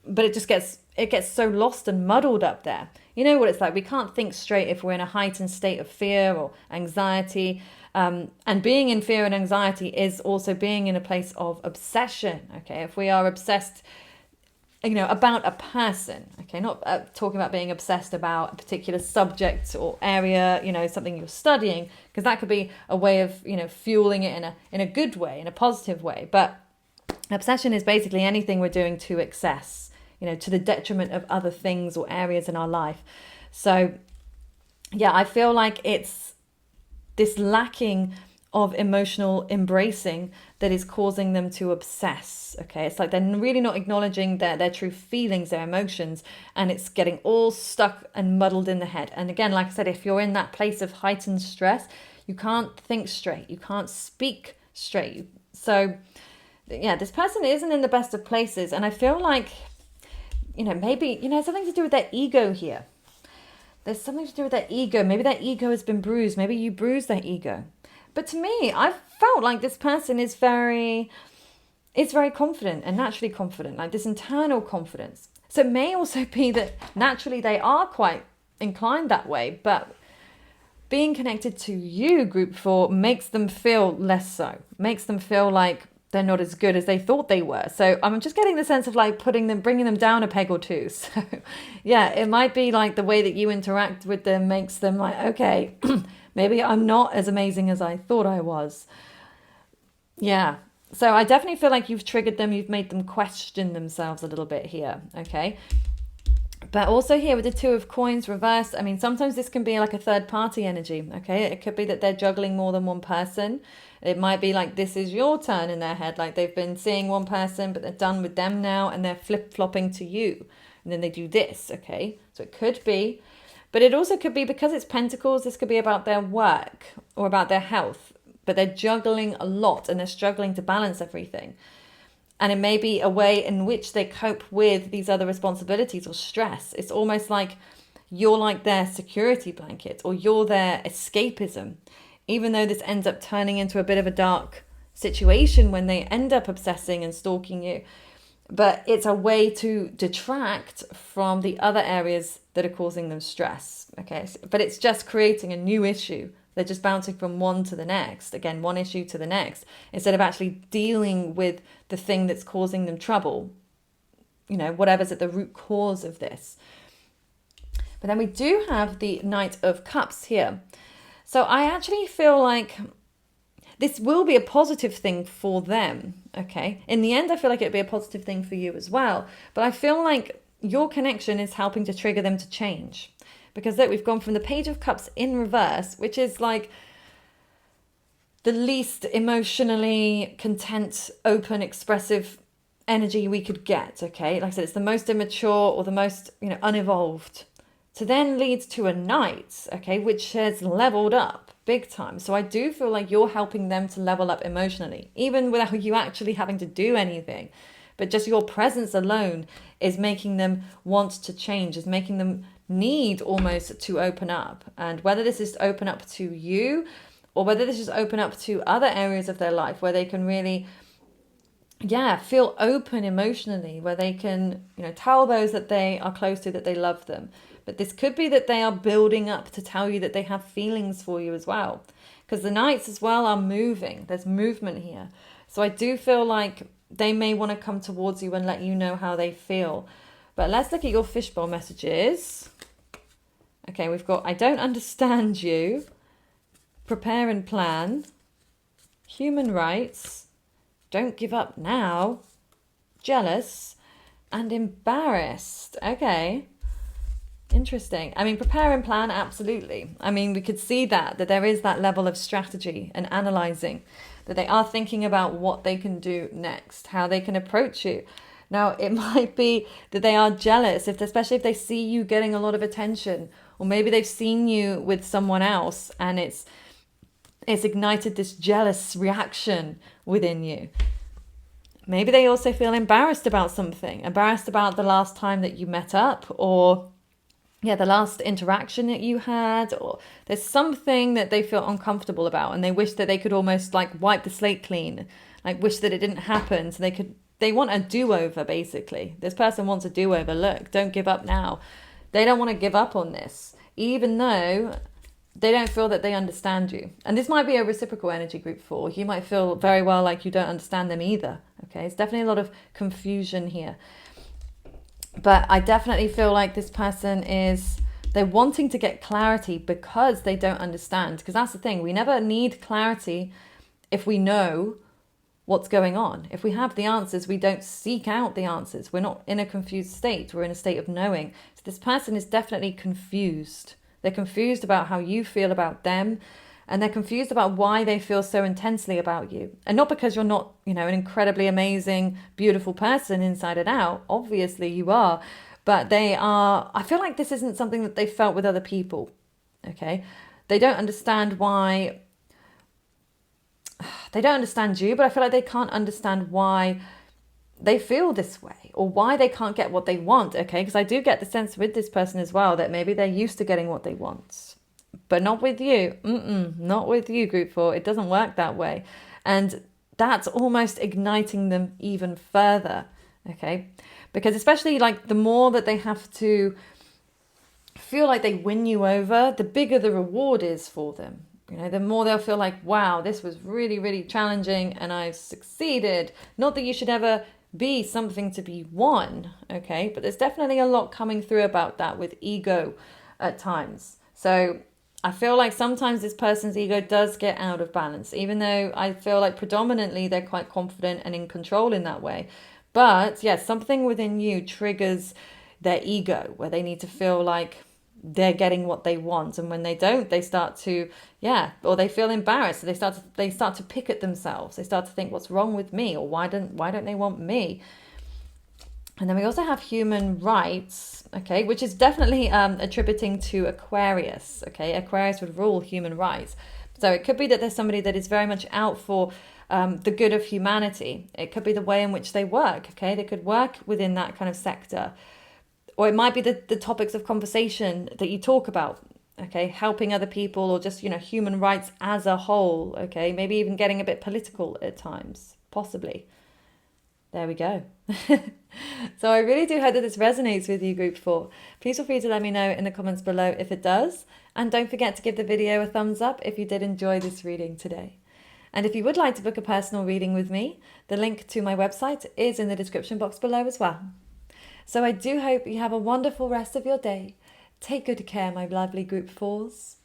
but it gets so lost and muddled up there. You know what it's like? We can't think straight if we're in a heightened state of fear or anxiety. And being in fear and anxiety is also being in a place of obsession. Okay, if we are obsessed, you know, about a person, okay, not talking about being obsessed about a particular subject or area, you know, something you're studying, because that could be a way of, you know, fueling it in a good way, in a positive way. But obsession is basically anything we're doing to excess, you know, to the detriment of other things or areas in our life. So yeah, I feel like it's this lacking of emotional embracing that is causing them to obsess. Okay, it's like they're really not acknowledging their true feelings, their emotions, and it's getting all stuck and muddled in the head. And again, like I said, if you're in that place of heightened stress, you can't think straight, you can't speak straight. So yeah, this person isn't in the best of places, and I feel like, you know, maybe, you know, something to do with their ego here. There's something to do with their ego. Maybe their ego has been bruised. Maybe you bruised their ego. But to me, I've felt like this person is very confident and naturally confident, like this internal confidence. So it may also be that naturally they are quite inclined that way, but being connected to you, group 4, makes them feel less so, makes them feel like they're not as good as they thought they were. So I'm just getting the sense of like bringing them down a peg or two. So yeah, it might be like the way that you interact with them makes them like, okay, maybe I'm not as amazing as I thought I was. Yeah. So I definitely feel like you've triggered them. You've made them question themselves a little bit here. Okay. But also here with the Two of Coins reversed, I mean, sometimes this can be like a third party energy. Okay. It could be that they're juggling more than one person. It might be like this is your turn in their head. Like they've been seeing one person, but they're done with them now and they're flip-flopping to you. And then they do this. Okay. So it could be. But it also could be, because it's Pentacles, this could be about their work or about their health. But they're juggling a lot and they're struggling to balance everything. And it may be a way in which they cope with these other responsibilities or stress. It's almost like you're like their security blanket, or you're their escapism, even though this ends up turning into a bit of a dark situation when they end up obsessing and stalking you. But it's a way to detract from the other areas that are causing them stress. Okay, but it's just creating a new issue They're just bouncing from one to the next, again, one issue to the next, instead of actually dealing with the thing that's causing them trouble, whatever's at the root cause of this. But then we do have the Knight of Cups here. So I actually feel like this will be a positive thing for them, okay? In the end, I feel like it'd be a positive thing for you as well. But I feel like your connection is helping to trigger them to change. Because look, we've gone from the Page of Cups in reverse, which is like the least emotionally content, open, expressive energy we could get, okay? Like I said, it's the most immature or the most, unevolved. To then leads to a Knight, okay, which has leveled up big time. So I do feel like you're helping them to level up emotionally, even without you actually having to do anything. But just your presence alone is making them want to change, is making them need almost to open up. And whether this is open up to you or whether this is open up to other areas of their life where they can really feel open emotionally, where they can tell those that they are close to that they love them. But this could be that they are building up to tell you that they have feelings for you as well, because the Knights as well are moving. There's movement here. So I do feel like they may want to come towards you and let you know how they feel. But let's look at your fishbowl messages. Okay, we've got I don't understand you, prepare and plan, human rights, don't give up now, jealous, and embarrassed. Okay, interesting. I mean, prepare and plan, absolutely. I mean, we could see that there is that level of strategy and analyzing, that they are thinking about what they can do next, how they can approach you. Now, it might be that they are jealous, especially if they see you getting a lot of attention, or maybe they've seen you with someone else and it's ignited this jealous reaction within you. Maybe they also feel embarrassed about something, embarrassed about the last time that you met up, or the last interaction that you had, or there's something that they feel uncomfortable about and they wish that they could almost like wipe the slate clean, like wish that it didn't happen so they want a do-over basically. This person wants a do-over. Look, don't give up now. They don't want to give up on this, even though they don't feel that they understand you. And this might be a reciprocal energy group 4. You might feel very well like you don't understand them either. Okay, it's definitely a lot of confusion here. But I definitely feel like this person they're wanting to get clarity because they don't understand. Because that's the thing, we never need clarity if we know what's going on. If we have the answers, we don't seek out the answers. We're not in a confused state. We're in a state of knowing. So this person is definitely confused. They're confused about how you feel about them. And they're confused about why they feel so intensely about you. And not because you're not, an incredibly amazing, beautiful person inside and out. Obviously you are. But I feel like this isn't something that they felt with other people. Okay? They don't understand why. They don't understand you, but I feel like they can't understand why they feel this way or why they can't get what they want. Okay? Because I do get the sense with this person as well that maybe they're used to getting what they want. But not with you. Not with you, group 4. It doesn't work that way. And that's almost igniting them even further. Okay? Because especially like the more that they have to feel like they win you over, the bigger the reward is for them. The more they'll feel like, wow, this was really, really challenging and I've succeeded. Not that you should ever be something to be won. Okay? But there's definitely a lot coming through about that with ego at times. So I feel like sometimes this person's ego does get out of balance, even though I feel like predominantly they're quite confident and in control in that way. But yes, something within you triggers their ego where they need to feel like they're getting what they want. And when they don't, they start to, or they feel embarrassed. So they start to pick at themselves. They start to think, what's wrong with me? Or why don't they want me? And then we also have human rights, okay, which is definitely attributing to Aquarius, okay? Aquarius would rule human rights. So it could be that there's somebody that is very much out for the good of humanity. It could be the way in which they work, okay? They could work within that kind of sector. Or it might be the topics of conversation that you talk about, okay? Helping other people or just, human rights as a whole, okay? Maybe even getting a bit political at times, possibly. There we go. So I really do hope that this resonates with you, Group 4. Please feel free to let me know in the comments below if it does. And don't forget to give the video a thumbs up if you did enjoy this reading today. And if you would like to book a personal reading with me, the link to my website is in the description box below as well. So I do hope you have a wonderful rest of your day. Take good care, my lovely Group 4s.